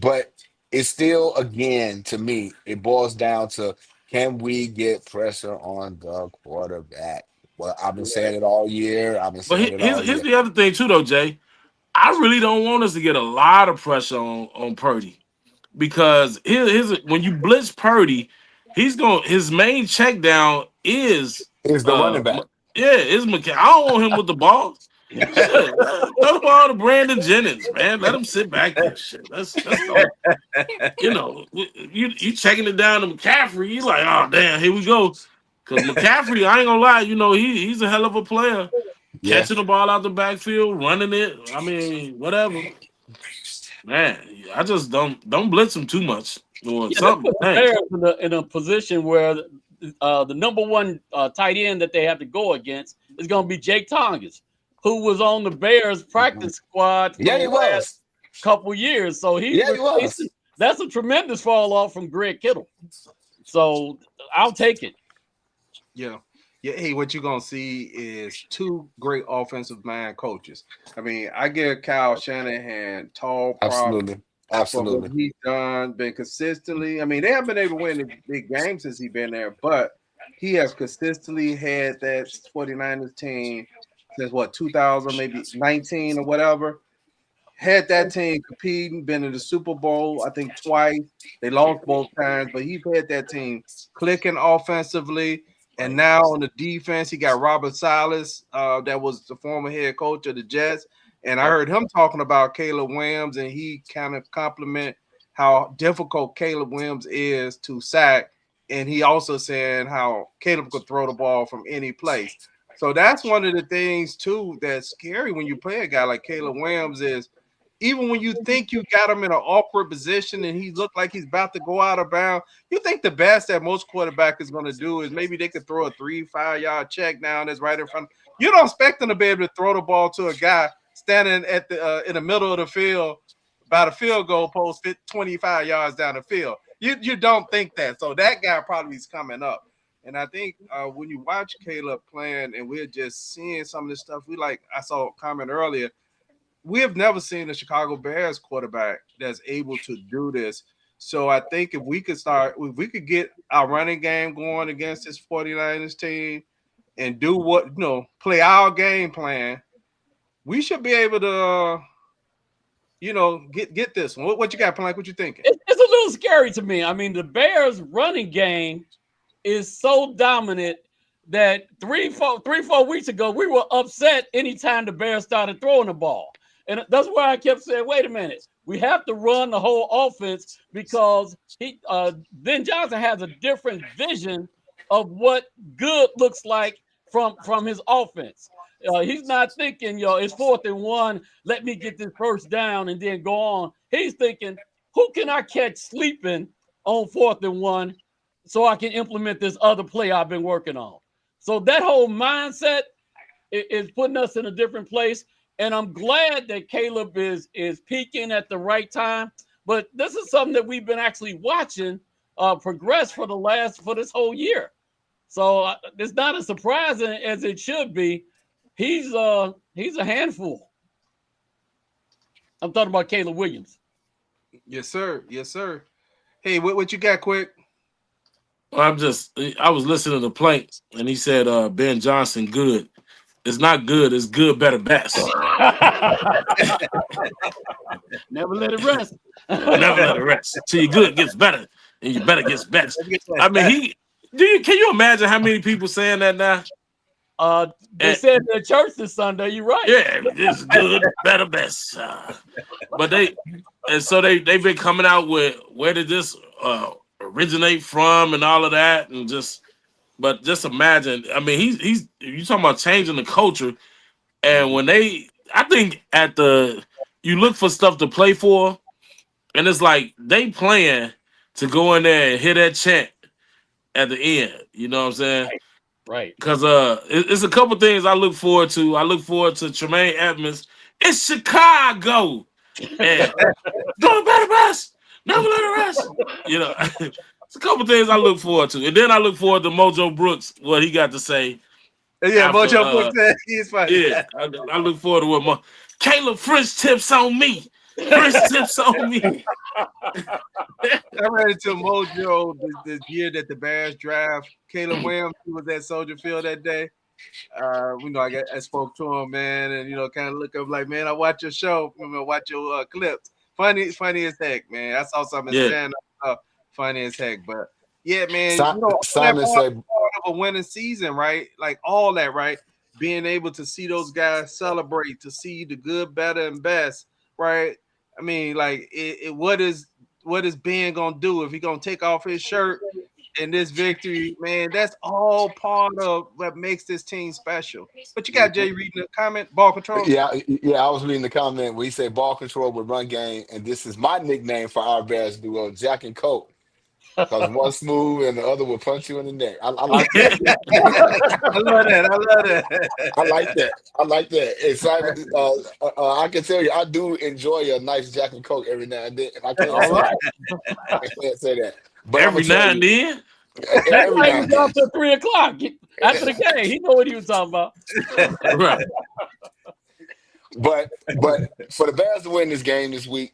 [SPEAKER 2] But it's still, again, to me, it boils down to, can we get pressure on the quarterback? Well, I've been saying it all year.
[SPEAKER 4] Here's the other thing, too, though, Jay. I really don't want us to get a lot of pressure on Purdy because when you blitz Purdy, his main check down is
[SPEAKER 2] the running back.
[SPEAKER 4] Yeah, is McCaffrey. I don't want him with the ball. Shit, throw the ball to Brandon Jennings, man. Let him sit back there. Shit. That's you checking it down to McCaffrey. You like, oh damn, here we go. Because McCaffrey, I ain't gonna lie, he's a hell of a player. Yeah. Catching the ball out the backfield, running it. I mean, whatever. Man, I just don't blitz him too much or something.
[SPEAKER 5] In a position where the number one tight end that they have to go against is going to be Jake Tonges, who was on the Bears practice squad for the last couple years. So he was. That's a tremendous fall off from Greg Kittle. So I'll take it.
[SPEAKER 3] Yeah. Hey, what you're going to see is 2 great offensive mind coaches. I mean, I give Kyle Shanahan tall props.
[SPEAKER 2] Absolutely.
[SPEAKER 3] What he's done, been consistently. I mean, they haven't been able to win the big games since he's been there, but he has consistently had that 49ers team since 2000, maybe 19 or whatever. Had that team competing, been in the Super Bowl, I think twice. They lost both times, but he's had that team clicking offensively. And now on the defense, he got Robert Salas, that was the former head coach of the Jets. And I heard him talking about Caleb Williams, and he kind of compliment how difficult Caleb Williams is to sack. And he also said how Caleb could throw the ball from any place. So that's one of the things, too, that's scary when you play a guy like Caleb Williams is even when you think you got him in an awkward position and he looked like he's about to go out of bounds, you think the best that most quarterback is going to do is maybe they could throw a 3-5 yard check down that's right in front. You don't expect them to be able to throw the ball to a guy standing at the in the middle of the field by the field goal post 25 yards down the field. You don't think that. So that guy probably is coming up. And I think when you watch Caleb playing and we're just seeing some of this stuff, I saw a comment earlier, we have never seen a Chicago Bears quarterback that's able to do this. So I think if we could get our running game going against this 49ers team and do play our game plan, we should be able to, get this one. What you got, Plank? What you thinking?
[SPEAKER 5] It's a little scary to me. I mean, the Bears running game is so dominant that 3-4 weeks ago, we were upset anytime the Bears started throwing the ball. And that's why I kept saying, wait a minute, we have to run the whole offense because Ben Johnson has a different vision of what good looks like from his offense. He's not thinking, it's 4th and 1, let me get this first down and then go on. He's thinking, who can I catch sleeping on 4th and 1 so I can implement this other play I've been working on? So that whole mindset is putting us in a different place. And I'm glad that Caleb is peaking at the right time. But this is something that we've been actually watching progress for this whole year. So it's not as surprising as it should be. He's a handful. I'm talking about Caleb Williams.
[SPEAKER 3] Yes, sir. Yes, sir. Hey, what you got, quick?
[SPEAKER 4] I was listening to Plank, and he said Ben Johnson good. It's not good. It's good, better, best.
[SPEAKER 5] Never let it rest.
[SPEAKER 4] Never let it rest. Till your good gets better and your better gets best. I mean, can you imagine how many people saying that now?
[SPEAKER 5] They said in church this Sunday. You're right.
[SPEAKER 4] Yeah, it's good, better, best. But they've been coming out with where did this originate from and all of that, and just imagine. I mean, he's you talking about changing the culture, and when I think you look for stuff to play for, and it's like they playing to go in there and hit that chant at the end. You know what I'm saying?
[SPEAKER 5] Right.
[SPEAKER 4] Because it's a couple things I look forward to. I look forward to Tremaine Edmonds. It's Chicago. And go better best. Never let it rest. You know, it's a couple things I look forward to. And then I look forward to Mojo Brooks, what he got to say.
[SPEAKER 3] Yeah,
[SPEAKER 4] after,
[SPEAKER 3] Mojo Brooks said he's funny.
[SPEAKER 4] Yeah, I look forward to what Caleb French tips on me. French tips on me.
[SPEAKER 3] I ran into Mojo the year that the Bears draft Caleb Williams, who was at Soldier Field that day. I spoke to him, man, and kind of look up like, man, I watch your show, watch your clips. Funny as heck, man. I saw something in stand up, funny as heck. But yeah, man,
[SPEAKER 2] Simon said
[SPEAKER 3] part of a winning season, right? Like all that, right? Being able to see those guys celebrate, to see the good, better, and best, right? I mean, like, what is Ben gonna do if he gonna take off his shirt in this victory, man? That's all part of what makes this team special. But you got Jay reading the comment, ball control.
[SPEAKER 2] Yeah, I was reading the comment where he said ball control with run game, and this is my nickname for our Bears duo, Jack and Coke. Because one smooth and the other will punch you in the neck. I like that.
[SPEAKER 3] I love that.
[SPEAKER 2] I like that. And Simon, I can tell you, I do enjoy a nice Jack and Coke every now and then. I can't say that. But
[SPEAKER 4] every now and then.
[SPEAKER 5] That's why he was up till 3 o'clock after the game. He know what he was talking about.
[SPEAKER 4] Right.
[SPEAKER 2] But for the Bears to win this game this week,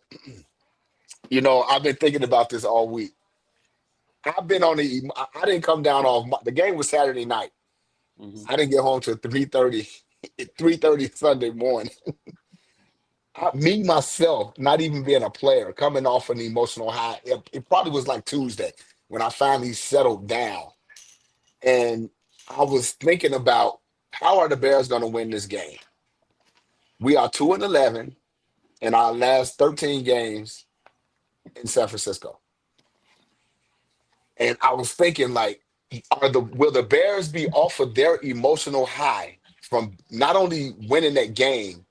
[SPEAKER 2] I've been thinking about this all week. I didn't come down the game was Saturday night. Mm-hmm. I didn't get home till 3:30 Sunday morning. Me, myself, not even being a player, coming off an emotional high. It probably was like Tuesday when I finally settled down. And I was thinking about how are the Bears going to win this game? We are 2-11 in our last 13 games in San Francisco. And I was thinking, like, will the Bears be off of their emotional high from not only winning that game,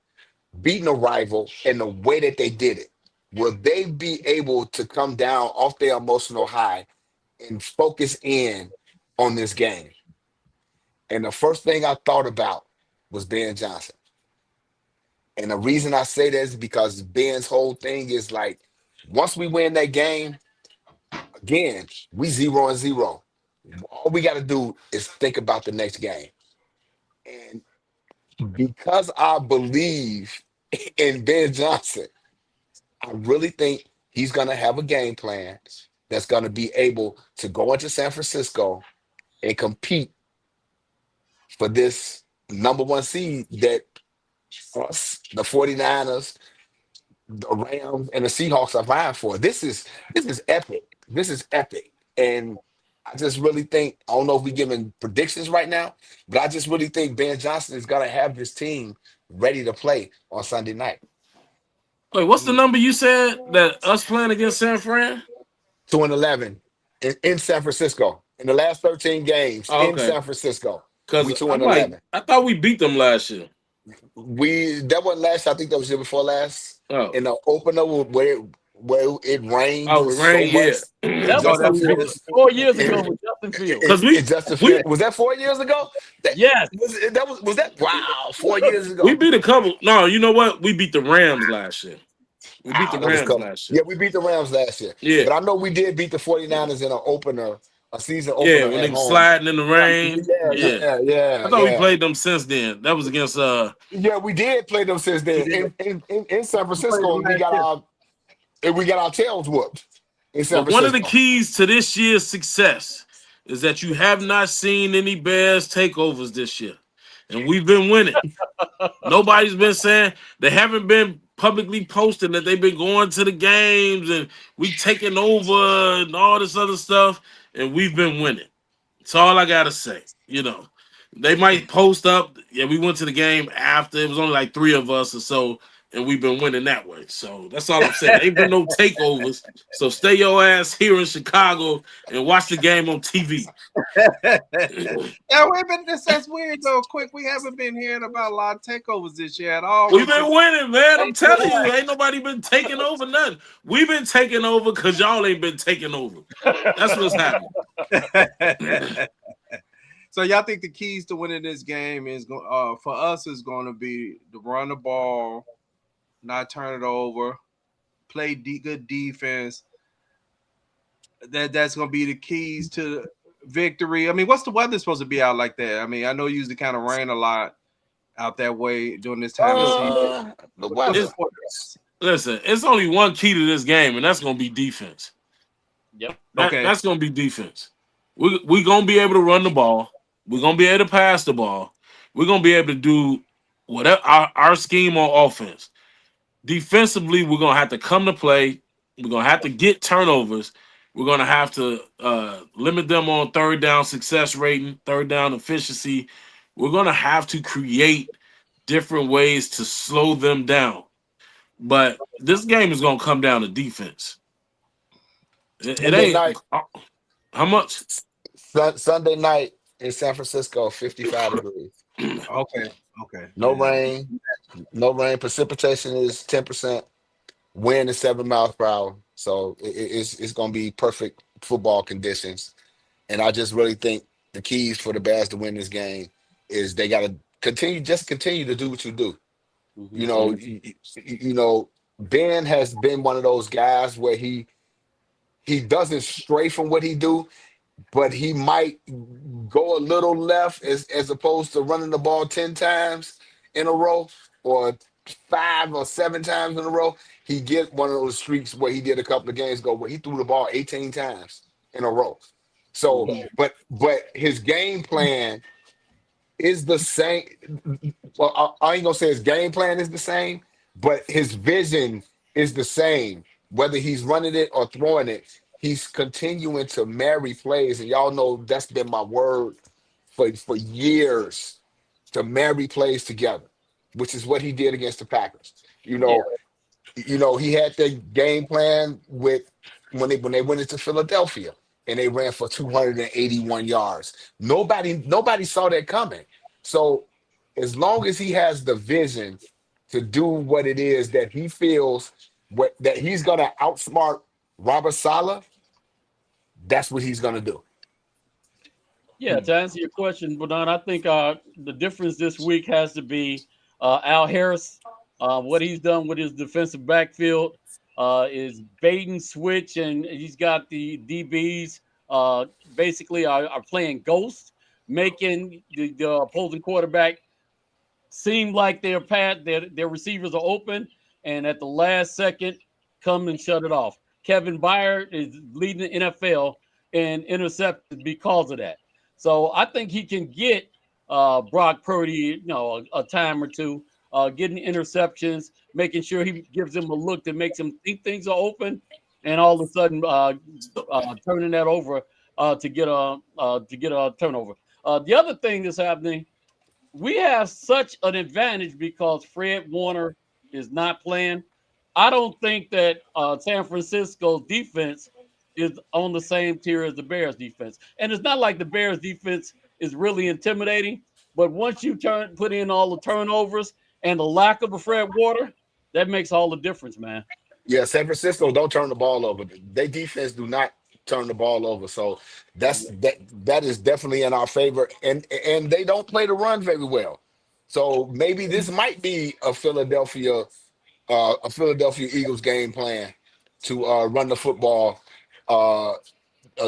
[SPEAKER 2] beating a rival, and the way that they did it? Will they be able to come down off their emotional high and focus in on this game? And the first thing I thought about was Ben Johnson. And the reason I say that is because Ben's whole thing is like, once we win that game, again, we 0-0. All we got to do is think about the next game. And because I believe in Ben Johnson, I really think he's going to have a game plan that's going to be able to go into San Francisco and compete for this number one seed that us, the 49ers, the Rams, and the Seahawks are vying for. This is epic. This is epic. And I just really think, I don't know if we're giving predictions right now, but I just really think Ben Johnson is going to have this team ready to play on Sunday night.
[SPEAKER 4] Wait, what's the number you said that us playing against San Fran?
[SPEAKER 2] 2-11 in San Francisco. In the last 13 games in San Francisco.
[SPEAKER 4] Because
[SPEAKER 2] we 2-11.
[SPEAKER 4] I thought we beat them last year.
[SPEAKER 2] That wasn't last year. I think that was the year before last.
[SPEAKER 4] Oh.
[SPEAKER 2] In the opener where it rained.
[SPEAKER 4] Oh, it rained,
[SPEAKER 2] so
[SPEAKER 4] yeah.
[SPEAKER 5] That was 4 years ago with Justin Fields.
[SPEAKER 2] Because was that 4 years ago?
[SPEAKER 5] Yes.
[SPEAKER 2] Was that? Wow, 4 years ago.
[SPEAKER 4] We beat a couple. No, you know what? We beat the Rams last year. We beat the Rams last year.
[SPEAKER 2] Yeah, we beat the Rams last year.
[SPEAKER 4] Yeah.
[SPEAKER 2] But I know we did beat the 49ers in an opener, a season opener.
[SPEAKER 4] Yeah, when they were sliding in the rain.
[SPEAKER 2] Yeah.
[SPEAKER 4] I thought we played them since then. That was against
[SPEAKER 2] Yeah, we did play them since then. In San Francisco, we got our tails whooped.
[SPEAKER 4] But one of the keys to this year's success is that you have not seen any Bears takeovers this year. and we've been winning. Nobody's been saying they haven't been publicly posting that they've been going to the games and we taking over and all this other stuff, and we've been winning. That's all I gotta say. They might post up, yeah, we went to the game after. It was only like 3 of us or so, and we've been winning that way. So that's all I'm saying. Ain't been no takeovers. So stay your ass here in Chicago and watch the game on TV.
[SPEAKER 3] Yeah, that's weird though. Quick, we haven't been hearing about a lot of takeovers this year at all.
[SPEAKER 4] We've been winning, man. I'm telling you, ain't nobody been taking over nothing. We've been taking over because y'all ain't been taking over. That's what's happening.
[SPEAKER 3] So y'all think the keys to winning this game is for us is going to be to run the ball, not turn it over, play good defense. That's going to be the keys to victory. I mean, what's the weather supposed to be out like that? I mean, I know it usually kind of rain a lot out that way during this time of season.
[SPEAKER 2] The weather.
[SPEAKER 4] Listen, it's only one key to this game, and that's going to be defense.
[SPEAKER 5] Yep.
[SPEAKER 4] That's going to be defense. We're going to be able to run the ball. We're going to be able to pass the ball. We're going to be able to do whatever our scheme on offense. Defensively, we're going to have to come to play. We're going to have to get turnovers. We're going to have to limit them on third down success rating, third down efficiency. We're going to have to create different ways to slow them down. But this game is going to come down to defense. It ain't. How much?
[SPEAKER 2] Sunday night in San Francisco, 55 degrees.
[SPEAKER 3] Okay.
[SPEAKER 2] No rain. Precipitation is 10%. Wind is 7 miles per hour. So it's going to be perfect football conditions. And I just really think the keys for the Bears to win this game is they got to continue to do what you do.
[SPEAKER 5] Mm-hmm.
[SPEAKER 2] Ben has been one of those guys where he doesn't stray from what he do, but he might go a little left as opposed to running the ball 10 times in a row or 5 or 7 times in a row. He get one of those streaks where he did a couple of games ago where he threw the ball 18 times in a row. So, but his game plan is the same. Well, I ain't gonna say his game plan is the same, but his vision is the same. Whether he's running it or throwing it, he's continuing to marry plays. And y'all know that's been my word for years, to marry plays together, which is what he did against the Packers. He had the game plan with when they went into Philadelphia and they ran for 281 yards. Nobody saw that coming. So as long as he has the vision to do what it is that he feels that he's gonna outsmart Robert Saleh, that's what he's gonna do.
[SPEAKER 5] Yeah, to answer your question, Bernard, I think the difference this week has to be Al Harris. What he's done with his defensive backfield is bait and switch, and he's got the DBs basically are playing ghost, making the opposing quarterback seem like their receivers are open, and at the last second, come and shut it off. Kevin Byard is leading the NFL in interceptions because of that. So I think he can get Brock Purdy, a time or two, getting interceptions, making sure he gives him a look that makes him think things are open, and all of a sudden turning that over to get a turnover. The other thing that's happening, we have such an advantage because Fred Warner is not playing. I don't think that San Francisco's defense is on the same tier as the Bears defense. And it's not like the Bears defense is really intimidating, but once you put in all the turnovers and the lack of a Fred Warner, that makes all the difference, man.
[SPEAKER 2] Yeah, San Francisco don't turn the ball over. Their defense do not turn the ball over. So that is definitely in our favor. And they don't play the run very well. So maybe this might be a Philadelphia Eagles game plan to run the football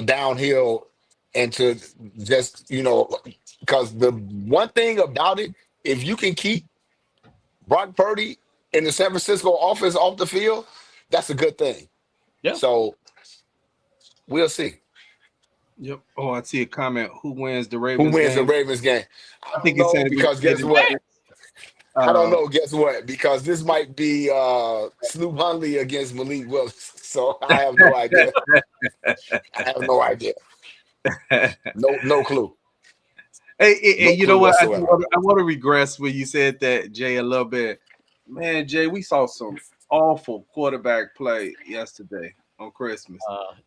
[SPEAKER 2] downhill and to just, because the one thing about it, if you can keep Brock Purdy and the San Francisco offense off the field, that's a good thing.
[SPEAKER 5] Yeah.
[SPEAKER 2] So we'll see.
[SPEAKER 3] Yep. Oh, I see a comment. Who wins the
[SPEAKER 2] Who
[SPEAKER 3] Ravens
[SPEAKER 2] wins the
[SPEAKER 3] game?
[SPEAKER 2] Ravens game? I
[SPEAKER 3] I
[SPEAKER 2] don't
[SPEAKER 3] think it's
[SPEAKER 2] know
[SPEAKER 3] saying
[SPEAKER 2] because guess what? I don't
[SPEAKER 3] uh,
[SPEAKER 2] know. Guess what? Because this might be Snoop Hundley against Malik Willis. So I have no idea. I have no idea. No clue.
[SPEAKER 3] Hey,
[SPEAKER 2] No
[SPEAKER 3] you know
[SPEAKER 2] clue
[SPEAKER 3] what?
[SPEAKER 2] whatsoever.
[SPEAKER 3] I want to regress when you said that, Jay, a little bit. Man, Jay, we saw some awful quarterback play yesterday on Christmas.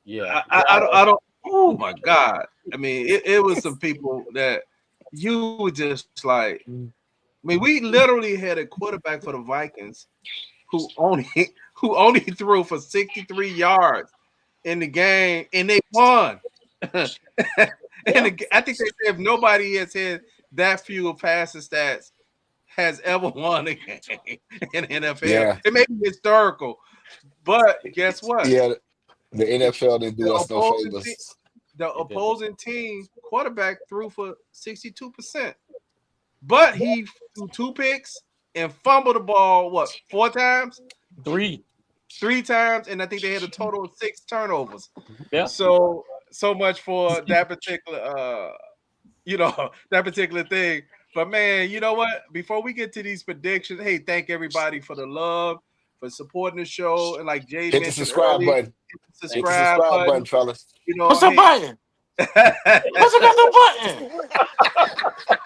[SPEAKER 5] Yeah.
[SPEAKER 3] I don't. Oh my God! I mean, it was some people that you were just like. I mean, we literally had a quarterback for the Vikings who only who only threw for 63 yards in the game, and they won. And I think they said if nobody has had that few passing stats has ever won a game in the NFL.
[SPEAKER 2] Yeah.
[SPEAKER 3] It may be historical, but guess what?
[SPEAKER 2] Yeah. The
[SPEAKER 3] The,
[SPEAKER 2] NFL didn't
[SPEAKER 3] the
[SPEAKER 2] do us no
[SPEAKER 3] opposing team,
[SPEAKER 2] favors.
[SPEAKER 3] the opposing team quarterback threw for 62%, but he threw 2 picks and fumbled the ball four times,
[SPEAKER 5] 3.
[SPEAKER 3] 3 times, and I think they had a total of 6 turnovers.
[SPEAKER 5] Yeah.
[SPEAKER 3] So much for that particular that particular thing. But man, you know what? Before we get to these predictions, hey, thank everybody for the love, for supporting the show. And like Jay
[SPEAKER 2] Hit the
[SPEAKER 3] mentioned
[SPEAKER 2] subscribe
[SPEAKER 3] early,
[SPEAKER 2] button.
[SPEAKER 3] hit the
[SPEAKER 2] Hit the
[SPEAKER 3] subscribe
[SPEAKER 2] subscribe button,
[SPEAKER 3] button.
[SPEAKER 2] fellas.
[SPEAKER 3] You know,
[SPEAKER 4] What's up,
[SPEAKER 3] hey.
[SPEAKER 4] button? What's up, button?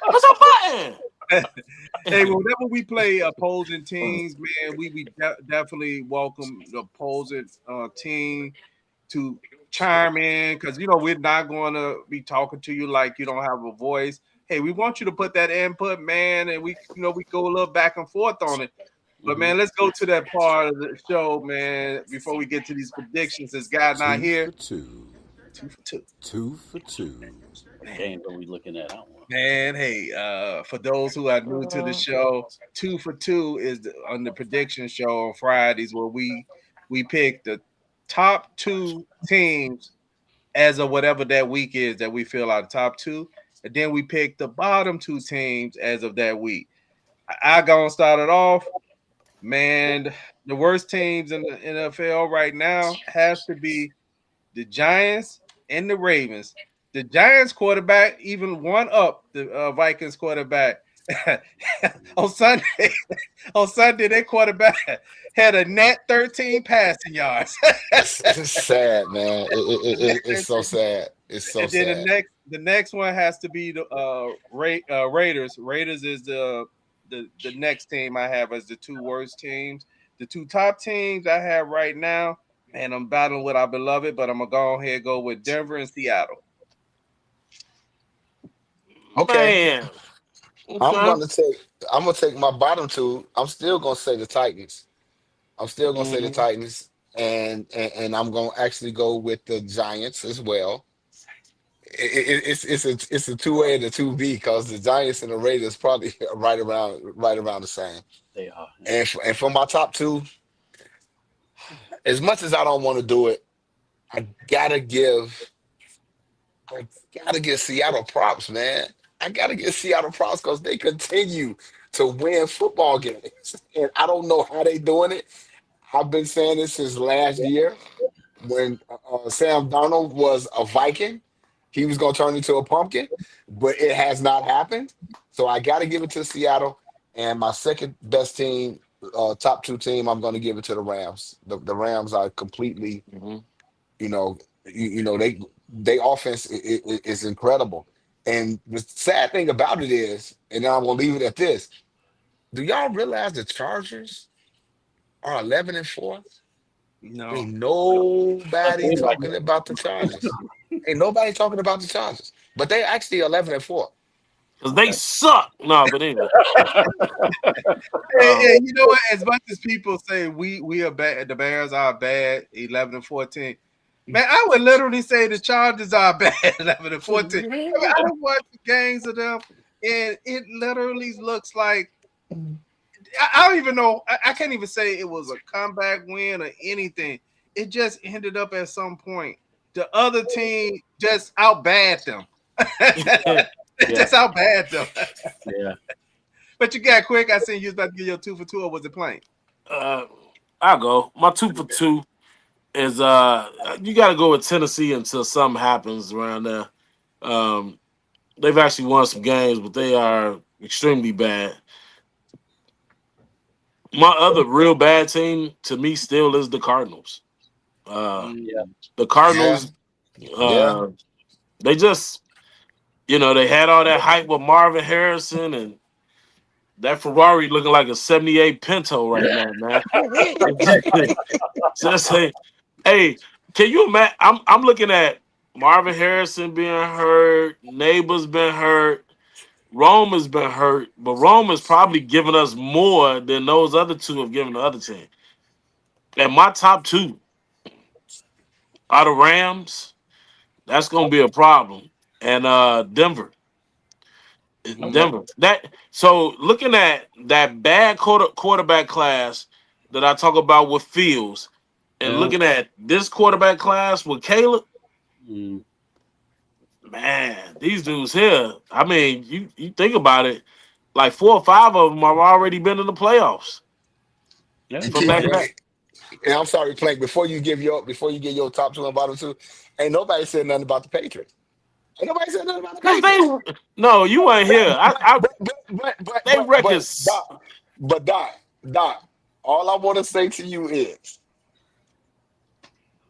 [SPEAKER 4] What's up, button?
[SPEAKER 3] Hey, whenever we play opposing teams, man, we definitely welcome the opposing team to chime in because we're not going to be talking to you like you don't have a voice. Hey, we want you to put that input, man, and we go a little back and forth on it. But man, let's go to that part of the show, man. Before we get to these predictions, this guy not here.
[SPEAKER 6] 2 for 2.
[SPEAKER 3] 2 for 2.
[SPEAKER 6] 2 for 2.
[SPEAKER 5] What games are we looking at? I don't know.
[SPEAKER 3] Man, hey, for those who are new to the show, 2 for 2 is on the prediction show on Fridays where we pick the top 2 teams as of whatever that week is that we feel are the top 2, and then we pick the bottom 2 teams as of that week. I gonna start it off, man. The worst teams in the NFL right now has to be the Giants and the Ravens. The Giants quarterback even won up the Vikings quarterback on Sunday. On Sunday, their quarterback had a net 13 passing yards.
[SPEAKER 2] It's sad, man. It's so sad. It's so
[SPEAKER 3] And then
[SPEAKER 2] sad.
[SPEAKER 3] the next one has to be the Raiders. Raiders is the next team I have as the 2 worst teams. The 2 top teams I have right now, and I'm battling with our beloved, but I'm gonna go ahead and go with Denver and Seattle.
[SPEAKER 2] Okay.
[SPEAKER 4] Man.
[SPEAKER 2] I'm
[SPEAKER 4] Okay.
[SPEAKER 2] gonna take my bottom 2. I'm still gonna say the Titans. I'm still gonna say the Titans, and I'm gonna actually go with the Giants as well. It's a 2A and a 2B because the Giants and the Raiders probably right around the same.
[SPEAKER 5] They are.
[SPEAKER 2] And for my top 2, as much as I don't want to do it, I gotta give Seattle props, man. I gotta give Seattle props because they continue to win football games, and I don't know how they doing it. I've been saying this since last year when Sam Darnold was a Viking. He was going to turn into a pumpkin, but it has not happened. So I got to give it to Seattle. And my second best team, top 2 team, I'm going to give it to the Rams. The Rams are completely, you know, they offense is incredible. And the sad thing about it is, and then I'm going to leave it at this. Do y'all realize the Chargers are 11-4?
[SPEAKER 3] No.
[SPEAKER 2] Ain't nobody talking about the Chargers. Ain't nobody talking about the Chargers. But they actually 11-4.
[SPEAKER 4] Because they suck. No, but anyway.
[SPEAKER 3] Hey, you know what? As much as people say we are bad, the Bears are bad, 11-14. Man, I would literally say the Chargers are bad, 11-14. I mean, I don't watch the games of them, and it literally looks like I don't even know. I can't even say it was a comeback win or anything. It just ended up at some point. The other team just outbad them. Just outbad them.
[SPEAKER 5] Yeah.
[SPEAKER 3] But you got quick. I seen you was about to get your 2 for 2, or was it plain?
[SPEAKER 4] I'll go. My 2 for 2 is you got to go with Tennessee until something happens around there. They've actually won some games, but they are extremely bad. My other real bad team to me still is the Cardinals.
[SPEAKER 5] Yeah.
[SPEAKER 4] The
[SPEAKER 2] Yeah,
[SPEAKER 4] Cardinals,
[SPEAKER 2] yeah.
[SPEAKER 4] they just, they had all that hype with Marvin Harrison and that Ferrari looking like a 78 Pinto right now, man. Just say, hey, can you imagine? I'm looking at Marvin Harrison being hurt, Neighbors been hurt, Rome has been hurt, but Rome has probably given us more than those other two have given the other team. And my top two are the Rams. That's gonna be a problem. And Denver.
[SPEAKER 5] Okay.
[SPEAKER 2] Mm.
[SPEAKER 4] Denver. So looking at that bad quarterback class that I talk about with Fields, and
[SPEAKER 5] Yeah.
[SPEAKER 4] looking at this quarterback class with Caleb,
[SPEAKER 5] Mm.
[SPEAKER 4] man, these dudes here. I mean, you think about it, like 4 or 5 of them have already been in the playoffs
[SPEAKER 5] Yeah.
[SPEAKER 2] And
[SPEAKER 4] from
[SPEAKER 2] keep
[SPEAKER 4] back to back.
[SPEAKER 2] and I'm sorry, Plank. Before you get your top two and bottom two, ain't nobody said nothing about the Patriots. Ain't nobody said nothing about the
[SPEAKER 4] Cause
[SPEAKER 2] Patriots.
[SPEAKER 4] no, you ain't
[SPEAKER 2] But
[SPEAKER 4] here.
[SPEAKER 2] but
[SPEAKER 4] I
[SPEAKER 2] but but but but
[SPEAKER 4] they
[SPEAKER 2] but, but
[SPEAKER 4] records.
[SPEAKER 2] Doc, Doc. All I want to say to you is,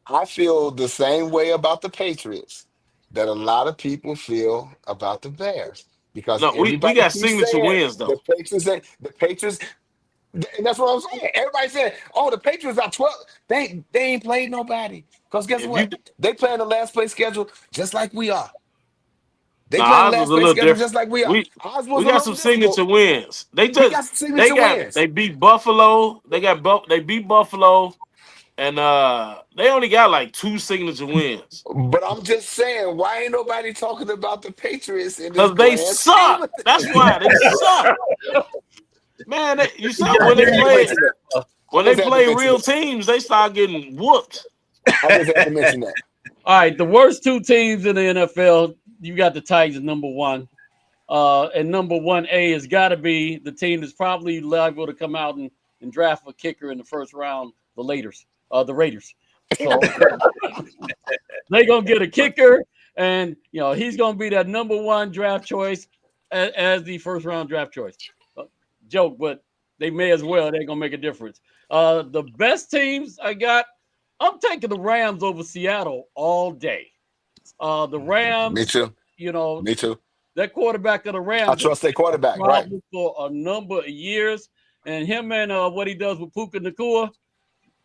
[SPEAKER 2] I feel the same way about the Patriots that a lot of people feel about the Bears because
[SPEAKER 4] No, we
[SPEAKER 2] everybody
[SPEAKER 4] got
[SPEAKER 2] keeps
[SPEAKER 4] signature
[SPEAKER 2] saying
[SPEAKER 4] wins though.
[SPEAKER 2] the Patriots, and that's what I'm saying. Everybody saying, "Oh, the Patriots are 12. They ain't played nobody." Because guess
[SPEAKER 4] If you
[SPEAKER 2] what? They play in the last place schedule just like we are. They
[SPEAKER 4] Nah,
[SPEAKER 2] play in the
[SPEAKER 4] ours was
[SPEAKER 2] last
[SPEAKER 4] a
[SPEAKER 2] place
[SPEAKER 4] little
[SPEAKER 2] schedule
[SPEAKER 4] different.
[SPEAKER 2] just like we are.
[SPEAKER 4] We
[SPEAKER 2] Ours
[SPEAKER 4] we
[SPEAKER 2] was a
[SPEAKER 4] got
[SPEAKER 2] little
[SPEAKER 4] some
[SPEAKER 2] difficult.
[SPEAKER 4] signature wins.
[SPEAKER 2] We got some signature wins.
[SPEAKER 4] They beat Buffalo. They beat Buffalo, and they only got like 2 signature wins
[SPEAKER 2] But I'm just saying, why ain't nobody talking about the Patriots in this
[SPEAKER 4] because they
[SPEAKER 2] grand scheme
[SPEAKER 4] suck.
[SPEAKER 2] of
[SPEAKER 4] That's
[SPEAKER 2] things?
[SPEAKER 4] why they suck, man. You saw
[SPEAKER 5] I hear you mention that.
[SPEAKER 2] I
[SPEAKER 4] when they
[SPEAKER 2] just had to
[SPEAKER 4] play
[SPEAKER 2] mention
[SPEAKER 4] real
[SPEAKER 2] that.
[SPEAKER 4] teams, they start getting whooped.
[SPEAKER 2] I just had to mention that.
[SPEAKER 5] All right, the worst two teams in the NFL. You got the Titans at number one. And number 1A has got to be the team that's probably liable to come out and draft a kicker in the first round, the Raiders. So they're going to get a kicker, and he's going to be that number 1 draft choice as the first round draft choice. Joke, but they may as well. They're going to make a difference. The best teams I got, I'm taking the Rams over Seattle all day. The
[SPEAKER 2] Me
[SPEAKER 5] Rams,
[SPEAKER 2] too.
[SPEAKER 5] you know,
[SPEAKER 2] Me too.
[SPEAKER 5] that quarterback of the
[SPEAKER 2] I
[SPEAKER 5] Rams has
[SPEAKER 2] trust their
[SPEAKER 5] been a
[SPEAKER 2] quarterback, right?
[SPEAKER 5] problem for a number of years. And him and what he does with Puka Nacua,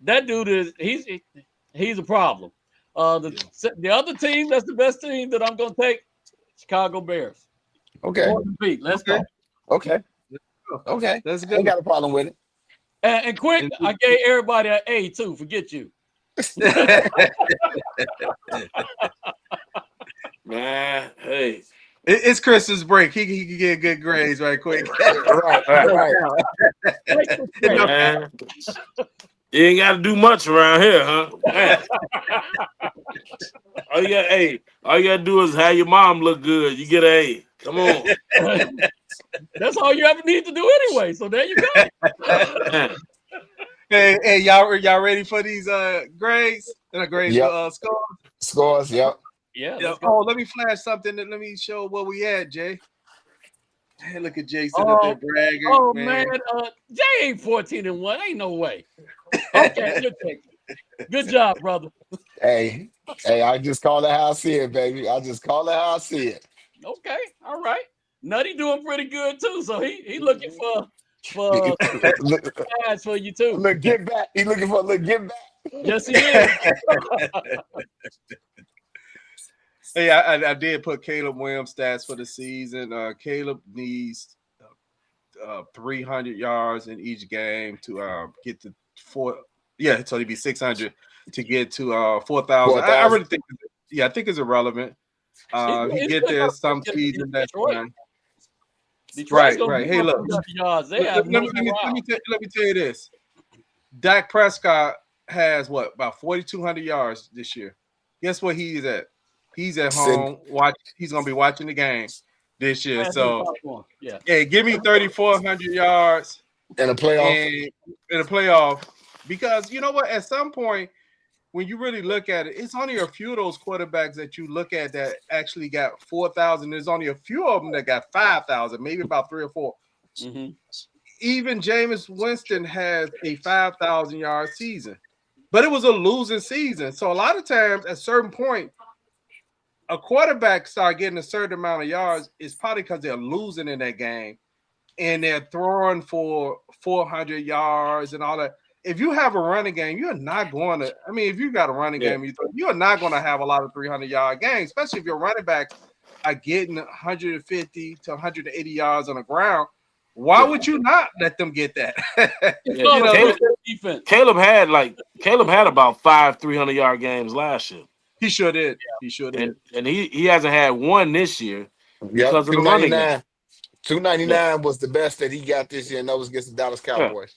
[SPEAKER 5] that dude he's a problem. The other team that's the best team that I'm going to take, Chicago Bears.
[SPEAKER 2] Okay.
[SPEAKER 5] Jordan Beat, let's
[SPEAKER 3] Okay.
[SPEAKER 5] go.
[SPEAKER 2] Okay. Okay.
[SPEAKER 3] That's
[SPEAKER 2] I ain't
[SPEAKER 3] good.
[SPEAKER 2] got a problem with it.
[SPEAKER 5] And quick, I gave everybody an A too. Forget you.
[SPEAKER 4] Man, hey,
[SPEAKER 3] It's Christmas break. He can get good grades right quick.
[SPEAKER 2] Right,
[SPEAKER 4] right,
[SPEAKER 2] right.
[SPEAKER 3] You know,
[SPEAKER 4] man. You ain't got to do much around here, huh? Man, all you got to do is have your mom look good. You get an A. Come on,
[SPEAKER 5] That's all you ever need to do anyway. So there you go.
[SPEAKER 4] man.
[SPEAKER 3] hey, y'all ready for these grades? Grades,
[SPEAKER 2] Yep.
[SPEAKER 3] scores.
[SPEAKER 2] Scores, yep.
[SPEAKER 5] Yeah,
[SPEAKER 3] Yeah.
[SPEAKER 5] let's go.
[SPEAKER 3] Oh, let me flash something. Let me show where we at, Jay. Hey, look at Jason up there bragging.
[SPEAKER 5] Oh
[SPEAKER 3] man.
[SPEAKER 5] Jay ain't 14-1. Ain't no way. Okay, you'll take it. Good job, brother.
[SPEAKER 2] Hey, I just call it how I see it, baby. I just call it how I see it.
[SPEAKER 5] Okay, all right. Nutty doing pretty good too. So he looking for ads for you too.
[SPEAKER 2] Look, get back. He looking for a look, get back.
[SPEAKER 5] Yes, he is.
[SPEAKER 3] Hey, I did put Caleb Williams stats for the season. Caleb needs 300 yards in each game to get to 4. Yeah, so he'd be 600 to get to 4,000. I really think, I think it's irrelevant. He get there some season. That's fine. Right. Hey, look.
[SPEAKER 5] Yards.
[SPEAKER 3] Let me tell you this. Dak Prescott has about 4,200 yards this year. Guess what he's at? He's at home. He's gonna be watching the game this year. So yeah, give me 3,400 yards
[SPEAKER 2] in a playoff.
[SPEAKER 3] in a playoff, because you know what? At some point, when you really look at it, it's only a few of those quarterbacks that you look at that actually got 4,000. There's only a few of them that got 5,000, maybe about 3 or 4.
[SPEAKER 5] Mm-hmm.
[SPEAKER 3] Even Jameis Winston has a 5,000-yard season, but it was a losing season. So a lot of times, at a certain point, a quarterback start getting a certain amount of yards is probably because they're losing in that game and they're throwing for 400 yards and all that. If you have a running game, you're not going to. I mean, if you got a running game, you're not going to have a lot of 300-yard games, especially if your running backs are getting 150 to 180 yards on the ground. Why would you not let them get that?
[SPEAKER 4] Caleb had about 5 300-yard games last year.
[SPEAKER 3] He sure did. He sure did.
[SPEAKER 4] And he hasn't had one this year because of the running game.
[SPEAKER 2] 299 was the best that he got this year, and that was against the Dallas Cowboys.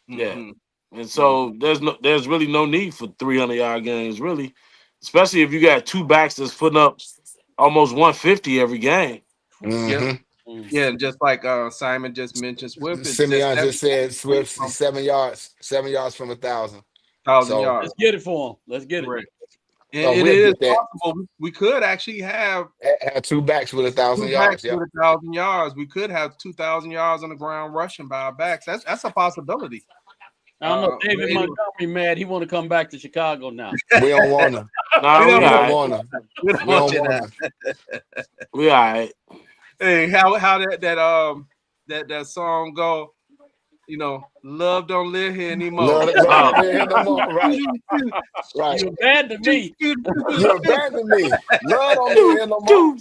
[SPEAKER 4] Yeah. Mm-hmm. And so there's really no need for 300-yard games, really, especially if you got two backs that's putting up almost 150 every game.
[SPEAKER 2] Mm-hmm.
[SPEAKER 3] Yeah, and just like Simon just mentioned, Swift.
[SPEAKER 2] Simeon just said Swift 7 yards from 1,000.
[SPEAKER 3] 1,000 yards.
[SPEAKER 5] Let's get it for him. Let's get it.
[SPEAKER 3] Right. And it is possible we could actually have
[SPEAKER 2] two backs with 1,000 yards.
[SPEAKER 3] With 1,000 yards, we could have 2,000 yards on the ground rushing by our backs. That's a possibility.
[SPEAKER 5] I don't know. David Montgomery mad. He want to come back to Chicago now.
[SPEAKER 2] We don't want to.
[SPEAKER 4] No,
[SPEAKER 2] we don't want to.
[SPEAKER 3] We don't want you.
[SPEAKER 4] We all right.
[SPEAKER 3] Hey, how that song go? You know, love don't live here anymore.
[SPEAKER 2] Love don't live here no more. Right. Right.
[SPEAKER 5] You abandoned me.
[SPEAKER 2] You abandoned me. Love don't live here no more.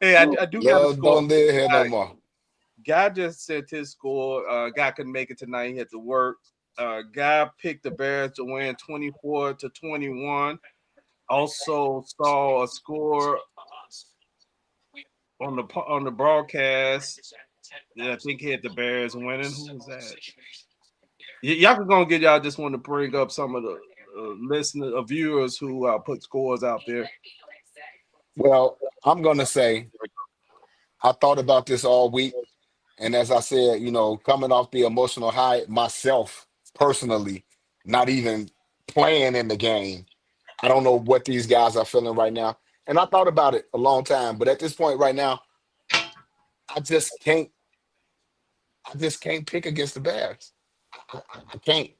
[SPEAKER 3] Hey, I do got
[SPEAKER 2] love don't live here no more.
[SPEAKER 3] Guy just sent his score. Guy couldn't make it tonight. He had to work. Guy picked the Bears to win 24-21. Also saw a score on the broadcast. Yeah, I think he had the Bears winning. Who was that? Y'all can go and get y'all. Just want to bring up some of the listeners, viewers who put scores out there.
[SPEAKER 2] Well, I'm gonna say I thought about this all week. And as I said, you know, coming off the emotional high myself personally, not even playing in the game, I don't know what these guys are feeling right now. And I thought about it a long time, but at this point right now, I just can't pick against the Bears. I can't.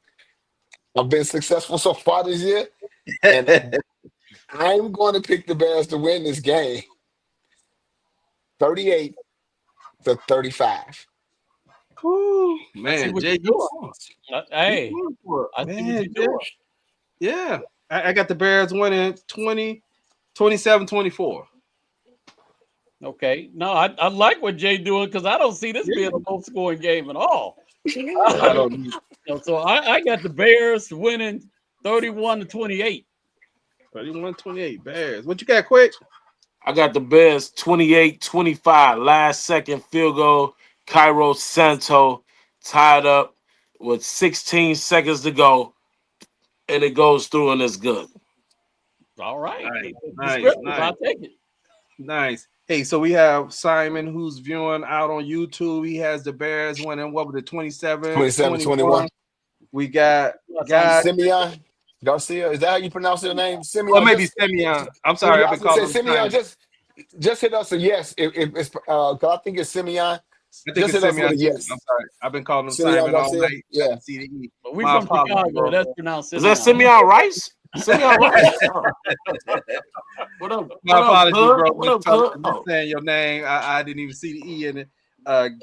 [SPEAKER 2] I've been successful so far this year, and I'm going to pick the Bears to win this game 38-35.
[SPEAKER 3] Ooh, man, Jay,
[SPEAKER 5] hey, I think what you doing.
[SPEAKER 3] Yeah, I got the Bears winning 27-24.
[SPEAKER 5] Okay, no, I like what Jay doing because I don't see this being a low-scoring game at all.
[SPEAKER 3] I don't.
[SPEAKER 5] So I got the Bears winning 31-28.
[SPEAKER 3] 31-28 Bears. What you got, quick?
[SPEAKER 4] I got the Bears 28-25. Last second field goal. Cairo Santo tied up with 16 seconds to go, and it goes through and it's good.
[SPEAKER 5] All right.
[SPEAKER 3] Nice.
[SPEAKER 5] I'll take it.
[SPEAKER 3] Nice. Hey, so we have Simon who's viewing out on YouTube. He has the Bears winning, what was it, 27-21. We got
[SPEAKER 2] Simeon Garcia. Is that how you pronounce your name? Simeon.
[SPEAKER 3] Or maybe Simeon. I'm sorry. I've been calling him
[SPEAKER 2] Simeon. Just hit us a yes. If it's I think it's Simeon.
[SPEAKER 3] I think it's Simeon. Yes. I'm sorry. I've been calling him Simon all night.
[SPEAKER 2] Yeah.
[SPEAKER 3] CDE.
[SPEAKER 5] But we from Chicago. That's pronounced Simeon.
[SPEAKER 4] Is that Simeon Rice? Simeon Rice. What up?
[SPEAKER 3] My apologies, bro.
[SPEAKER 4] What up,
[SPEAKER 3] saying your name. I didn't even see the E in it.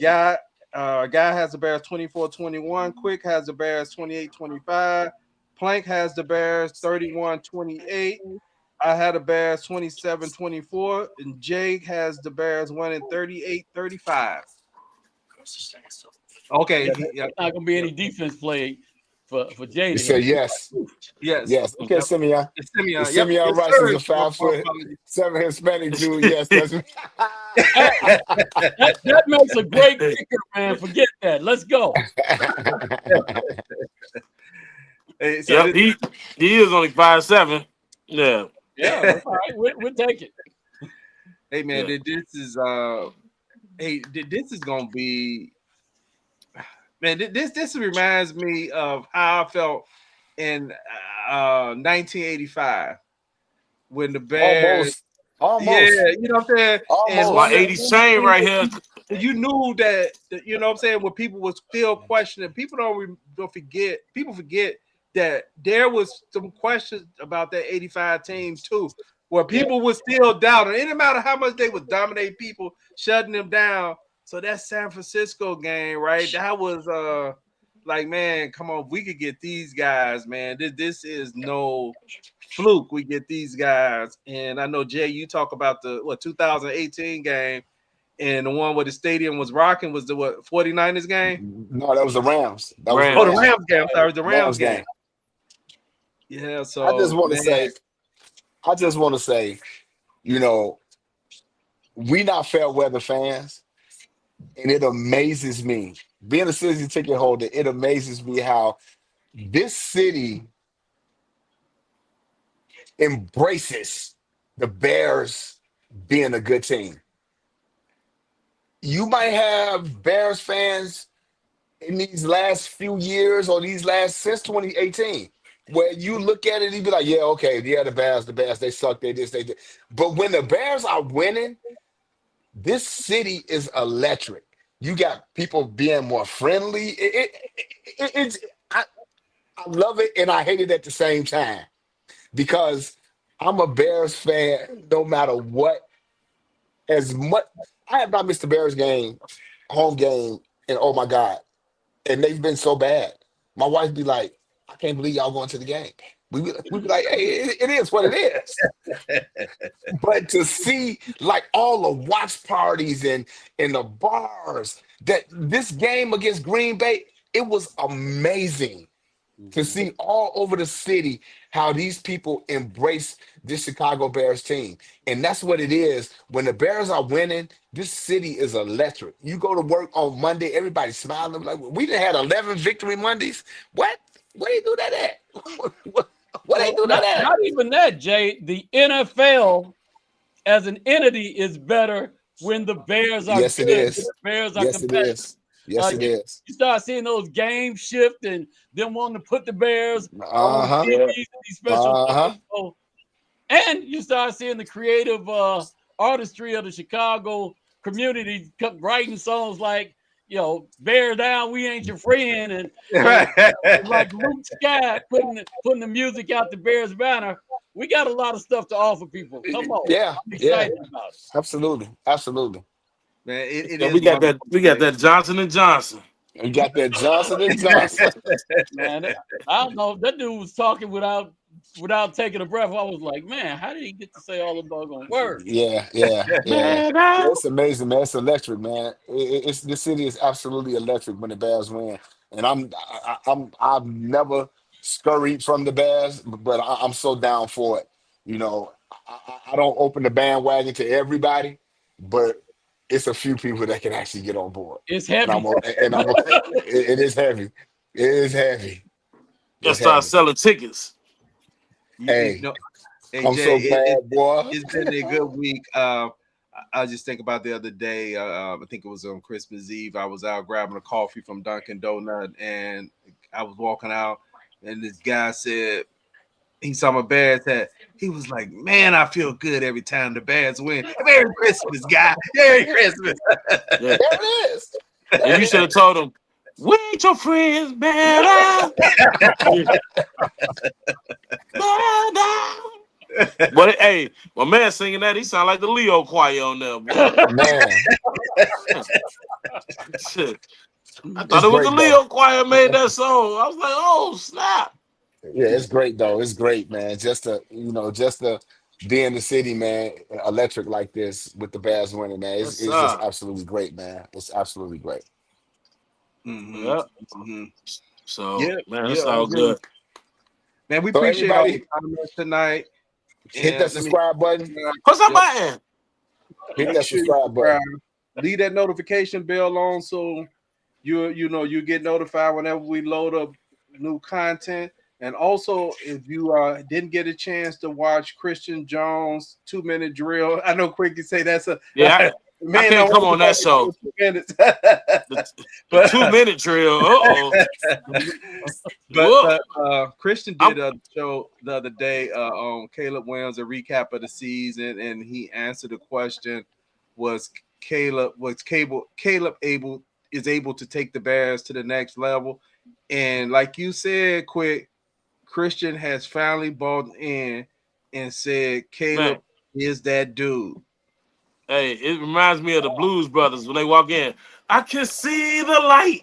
[SPEAKER 3] Guy has the Bears 24-21. Quick has the Bears 28-25. Plank has the Bears 31-28. I had the Bears 27-24. And Jake has the Bears winning 38-35. Okay.
[SPEAKER 5] There's not gonna be any defense play for Jay.
[SPEAKER 2] You said yes.
[SPEAKER 3] Yes.
[SPEAKER 2] Okay, Simeon.
[SPEAKER 3] Simeon.
[SPEAKER 2] Simeon Rice is a 5'7" Hispanic dude. Yes, that's me.
[SPEAKER 5] that makes a great kicker, man. Forget that. Let's go.
[SPEAKER 3] Hey, so
[SPEAKER 4] yep, he is only 5'7". Yeah.
[SPEAKER 5] Yeah, that's all right. We'll take it.
[SPEAKER 3] Hey man, this is this is gonna be Man, this reminds me of how I felt in 1985 when the Bears. Yeah,
[SPEAKER 2] Almost.
[SPEAKER 3] you know what I'm saying? And
[SPEAKER 2] Almost.
[SPEAKER 4] My 80s chain right here.
[SPEAKER 3] you knew that, you know what I'm saying, when people was still questioning, people don't forget, people forget that there was some questions about that 85 team too, where people were still doubting. It didn't matter how much they would dominate people, shutting them down. So that San Francisco game, right? That was like, man, come on, we could get these guys, man. This is no fluke. We get these guys. And I know, Jay, you talk about the 2018 game, and the one where the stadium was rocking was the 49ers game?
[SPEAKER 2] No, that was the Rams. That was the
[SPEAKER 3] Oh,
[SPEAKER 4] Rams.
[SPEAKER 3] the
[SPEAKER 2] Rams.
[SPEAKER 3] Rams game. I'm sorry, the Rams
[SPEAKER 2] Rams
[SPEAKER 3] game.
[SPEAKER 2] game.
[SPEAKER 3] Yeah,
[SPEAKER 2] I just
[SPEAKER 3] so
[SPEAKER 2] want to
[SPEAKER 3] man,
[SPEAKER 2] say, you know, we not fair weather fans, and it amazes me. Being a season ticket holder, it amazes me how this city embraces the Bears being a good team. You might have Bears fans in these last few years or these last since 2018, where you look at it and be like, yeah, okay, yeah, the Bears, they suck, they this, they did. But when the Bears are winning, this city is electric. You got people being more friendly. It's I love it and I hate it at the same time because I'm a Bears fan no matter what. As much I have not missed a Bears game, home game, and oh my God, and they've been so bad. My wife be like, I can't believe y'all going to the game. We be like, hey, it is what it is. But to see like all the watch parties and the bars, that this game against Green Bay, it was amazing to see all over the city how these people embrace this Chicago Bears team. And that's what it is. When the Bears are winning, this city is electric. You go to work on Monday, everybody's smiling. Like, we done had 11 victory Mondays. What? Where they do that at? What they
[SPEAKER 5] Well,
[SPEAKER 2] do that
[SPEAKER 5] not
[SPEAKER 2] at?
[SPEAKER 5] even that, Jay. The NFL as an entity is better when the Bears are
[SPEAKER 2] Yes, it
[SPEAKER 5] good, when
[SPEAKER 2] is.
[SPEAKER 5] the Bears are
[SPEAKER 2] Yes, it
[SPEAKER 5] competitive.
[SPEAKER 2] is. Yes, it
[SPEAKER 5] You
[SPEAKER 2] is.
[SPEAKER 5] start seeing those games shift and them wanting to put the Bears on
[SPEAKER 2] Uh-huh.
[SPEAKER 5] TVs
[SPEAKER 4] Yeah.
[SPEAKER 5] and these special
[SPEAKER 2] Uh-huh.
[SPEAKER 5] games. So, and you start seeing the creative artistry of the Chicago community writing songs like, "Bear Down, We Ain't Your Friend," and like Luke Scott putting the music out the Bears banner. We got a lot of stuff to offer people. Come on,
[SPEAKER 2] Yeah,
[SPEAKER 5] I'm
[SPEAKER 2] yeah.
[SPEAKER 5] excited about it.
[SPEAKER 2] Absolutely. Absolutely.
[SPEAKER 3] man, it
[SPEAKER 4] Yeah,
[SPEAKER 3] is
[SPEAKER 4] we got that.
[SPEAKER 3] wonderful.
[SPEAKER 4] We got that Johnson and Johnson.
[SPEAKER 2] You got that Johnson and Johnson.
[SPEAKER 5] Man, I don't know. That dude was talking without taking a breath. I was like, man, how did he get to say all the doggone words?
[SPEAKER 2] Yeah, yeah, yeah.
[SPEAKER 4] Man,
[SPEAKER 2] Yeah, it's amazing, man. It's electric, man. It's the city is absolutely electric when the Bears win, and I've never scurried from the Bears, but I'm so down for it. You know, I don't open the bandwagon to everybody, but it's a few people that can actually get on board,
[SPEAKER 5] It's
[SPEAKER 2] and
[SPEAKER 5] heavy.
[SPEAKER 2] it is heavy. It is heavy. It's
[SPEAKER 4] let's start
[SPEAKER 2] heavy.
[SPEAKER 4] selling tickets.
[SPEAKER 3] You
[SPEAKER 2] Hey,
[SPEAKER 3] know, hey
[SPEAKER 2] I'm
[SPEAKER 3] Jay,
[SPEAKER 2] so glad, boy.
[SPEAKER 3] it's been a good week. I just think about the other day. I think it was on Christmas Eve. I was out grabbing a coffee from Dunkin' Donut, and I was walking out, and this guy said he saw my Bears hat. He was like, "Man, I feel good every time the Bears win. Merry Christmas, guy. Merry Christmas."
[SPEAKER 4] Yeah.
[SPEAKER 2] There it is.
[SPEAKER 4] And you should have told them, "We ain't your friends, better." But hey, my man singing that, he sound like the Leo choir on there, boy.
[SPEAKER 2] Man,
[SPEAKER 4] Shit. I thought
[SPEAKER 2] it's
[SPEAKER 4] it was the
[SPEAKER 2] great though.
[SPEAKER 4] Leo choir made that song. I was like, oh snap.
[SPEAKER 2] Yeah, it's great though. It's great, man. Just to be in the city, man, electric like this with the Bears winning, man.
[SPEAKER 4] Yes,
[SPEAKER 2] It's just
[SPEAKER 4] sir.
[SPEAKER 2] absolutely great, man. It's absolutely great.
[SPEAKER 3] Mm-hmm.
[SPEAKER 4] Yep.
[SPEAKER 3] Mm-hmm.
[SPEAKER 4] So
[SPEAKER 3] Yeah,
[SPEAKER 4] man,
[SPEAKER 3] yeah,
[SPEAKER 4] it's all good.
[SPEAKER 3] man. We
[SPEAKER 2] So
[SPEAKER 3] appreciate all
[SPEAKER 2] everybody,
[SPEAKER 3] the comments tonight.
[SPEAKER 2] hit that
[SPEAKER 3] And let me
[SPEAKER 2] subscribe button.
[SPEAKER 4] What's up,
[SPEAKER 3] yep,
[SPEAKER 4] man?
[SPEAKER 2] Hit
[SPEAKER 3] make
[SPEAKER 2] that
[SPEAKER 3] sure you
[SPEAKER 2] subscribe
[SPEAKER 3] subscribe.
[SPEAKER 2] button.
[SPEAKER 3] Leave that notification bell on so you get notified whenever we load up new content. And also, if you didn't get a chance to watch Christian Jones 2-minute drill, I know Quick you say that's a
[SPEAKER 4] Yeah,
[SPEAKER 3] Man,
[SPEAKER 4] I can't come on that show.
[SPEAKER 3] 2 minutes.
[SPEAKER 4] The 2-minute drill.
[SPEAKER 3] But Christian did a show the other day on Caleb Williams, a recap of the season, and he answered the question: Was Caleb able to take the Bears to the next level? And like you said, Quick, Christian has finally bought in and said Caleb is that dude.
[SPEAKER 4] Hey, it reminds me of the Blues Brothers when they walk in. I can see the light.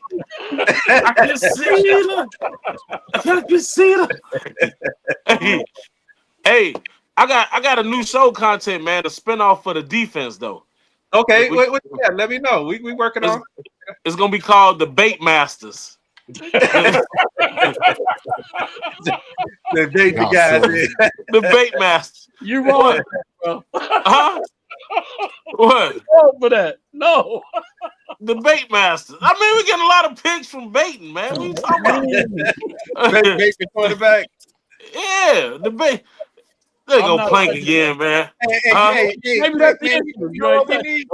[SPEAKER 4] I can see the. Hey, I got a new show content, man. The spinoff for the defense, though.
[SPEAKER 3] Okay, wait, let me know. We working on.
[SPEAKER 4] It's gonna be called the Bait Masters.
[SPEAKER 3] The bait guys.
[SPEAKER 4] The Bait Masters.
[SPEAKER 5] You wrong, bro.
[SPEAKER 4] Huh? What?
[SPEAKER 5] For that? No.
[SPEAKER 4] The Bait Masters. I mean, we get a lot of picks from baiting, man. What are you talking about?
[SPEAKER 3] Bait the quarterback.
[SPEAKER 4] Yeah, the bait. They go plank again, man.
[SPEAKER 3] Hey,
[SPEAKER 5] maybe that's the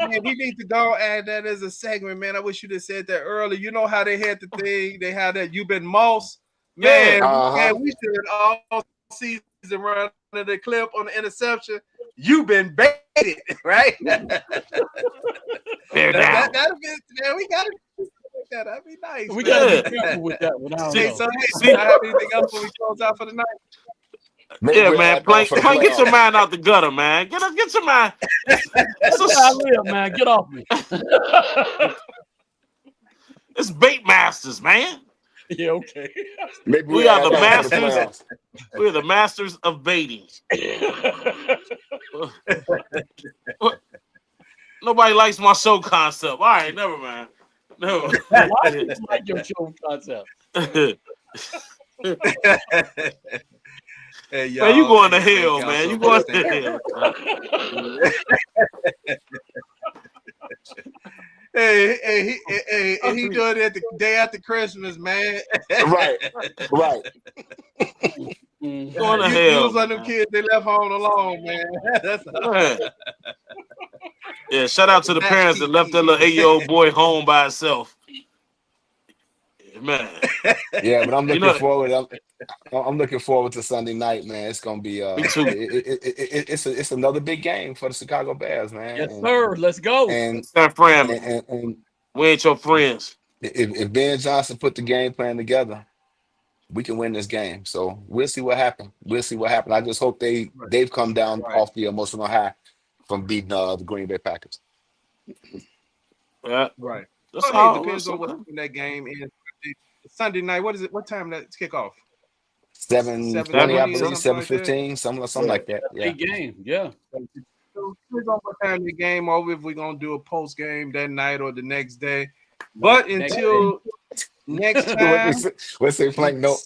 [SPEAKER 3] Man, we need to go add that as a segment, man. I wish you'd have said that earlier. You know how they had the thing? They had that You've Been Moss. Man, man, we should all season run the clip on the interception. You've been baited, right?
[SPEAKER 4] Bear
[SPEAKER 3] That'd
[SPEAKER 4] down.
[SPEAKER 3] be, man, we gotta that'd be nice.
[SPEAKER 5] We
[SPEAKER 3] man.
[SPEAKER 5] gotta be careful with that one. I don't
[SPEAKER 3] Hey,
[SPEAKER 5] know.
[SPEAKER 3] so do I have anything else when we close out for the night?
[SPEAKER 2] Maybe
[SPEAKER 4] Yeah,
[SPEAKER 2] we'll
[SPEAKER 4] man.
[SPEAKER 2] add that
[SPEAKER 4] Plank,
[SPEAKER 2] for the
[SPEAKER 4] Plank, get your
[SPEAKER 2] playoffs.
[SPEAKER 4] mind out the gutter, man. Get your mind.
[SPEAKER 5] That's how I live, man. Get off me.
[SPEAKER 4] It's Bait Masters, man.
[SPEAKER 5] Yeah, okay.
[SPEAKER 2] Maybe
[SPEAKER 4] We
[SPEAKER 2] we'll
[SPEAKER 4] are
[SPEAKER 2] add
[SPEAKER 4] the
[SPEAKER 2] that for the
[SPEAKER 4] masters.
[SPEAKER 2] playoffs.
[SPEAKER 4] We're the masters of baiting. Nobody likes my show concept. All right, never mind. No.
[SPEAKER 5] Why do you like your show concept?
[SPEAKER 3] Hey,
[SPEAKER 4] Man, you going to
[SPEAKER 3] thank
[SPEAKER 4] hell,
[SPEAKER 3] y'all
[SPEAKER 4] man.
[SPEAKER 3] so
[SPEAKER 4] You
[SPEAKER 3] much.
[SPEAKER 4] going to hell.
[SPEAKER 3] Hey, he doing it the day after Christmas, man.
[SPEAKER 2] Right.
[SPEAKER 4] Going to
[SPEAKER 3] You
[SPEAKER 4] hell.
[SPEAKER 3] was like them kids they left home alone, man. That's
[SPEAKER 4] Man. Yeah, shout out to the parents that left their little 8-year-old boy home by himself. Man.
[SPEAKER 2] Yeah, but I'm looking
[SPEAKER 4] know-
[SPEAKER 2] forward. I'm looking forward to Sunday night, man. It's gonna be
[SPEAKER 4] Me too.
[SPEAKER 2] it's another big game for the Chicago Bears, man.
[SPEAKER 5] Yes, sir. Let's go.
[SPEAKER 2] And
[SPEAKER 4] Start friend.
[SPEAKER 2] and
[SPEAKER 4] We ain't your friends.
[SPEAKER 2] if Ben Johnson put the game plan together, we can win this game. So we'll see what happens. I just hope they've come down off the emotional high from beating the Green Bay Packers.
[SPEAKER 4] Yeah.
[SPEAKER 3] right.
[SPEAKER 4] That's
[SPEAKER 3] Hey,
[SPEAKER 4] all.
[SPEAKER 3] depends on what time that game is. Sunday night. What is it? What time that kick off?
[SPEAKER 2] 7:20, I
[SPEAKER 3] 7:20 or
[SPEAKER 2] believe,
[SPEAKER 3] something like that?
[SPEAKER 2] 7:15, something like that. Yeah.
[SPEAKER 5] Big game. Yeah.
[SPEAKER 3] So depends on what time the game over. If we're gonna do a post game that night or the next day. But until next time,
[SPEAKER 2] Let's say Frank. No.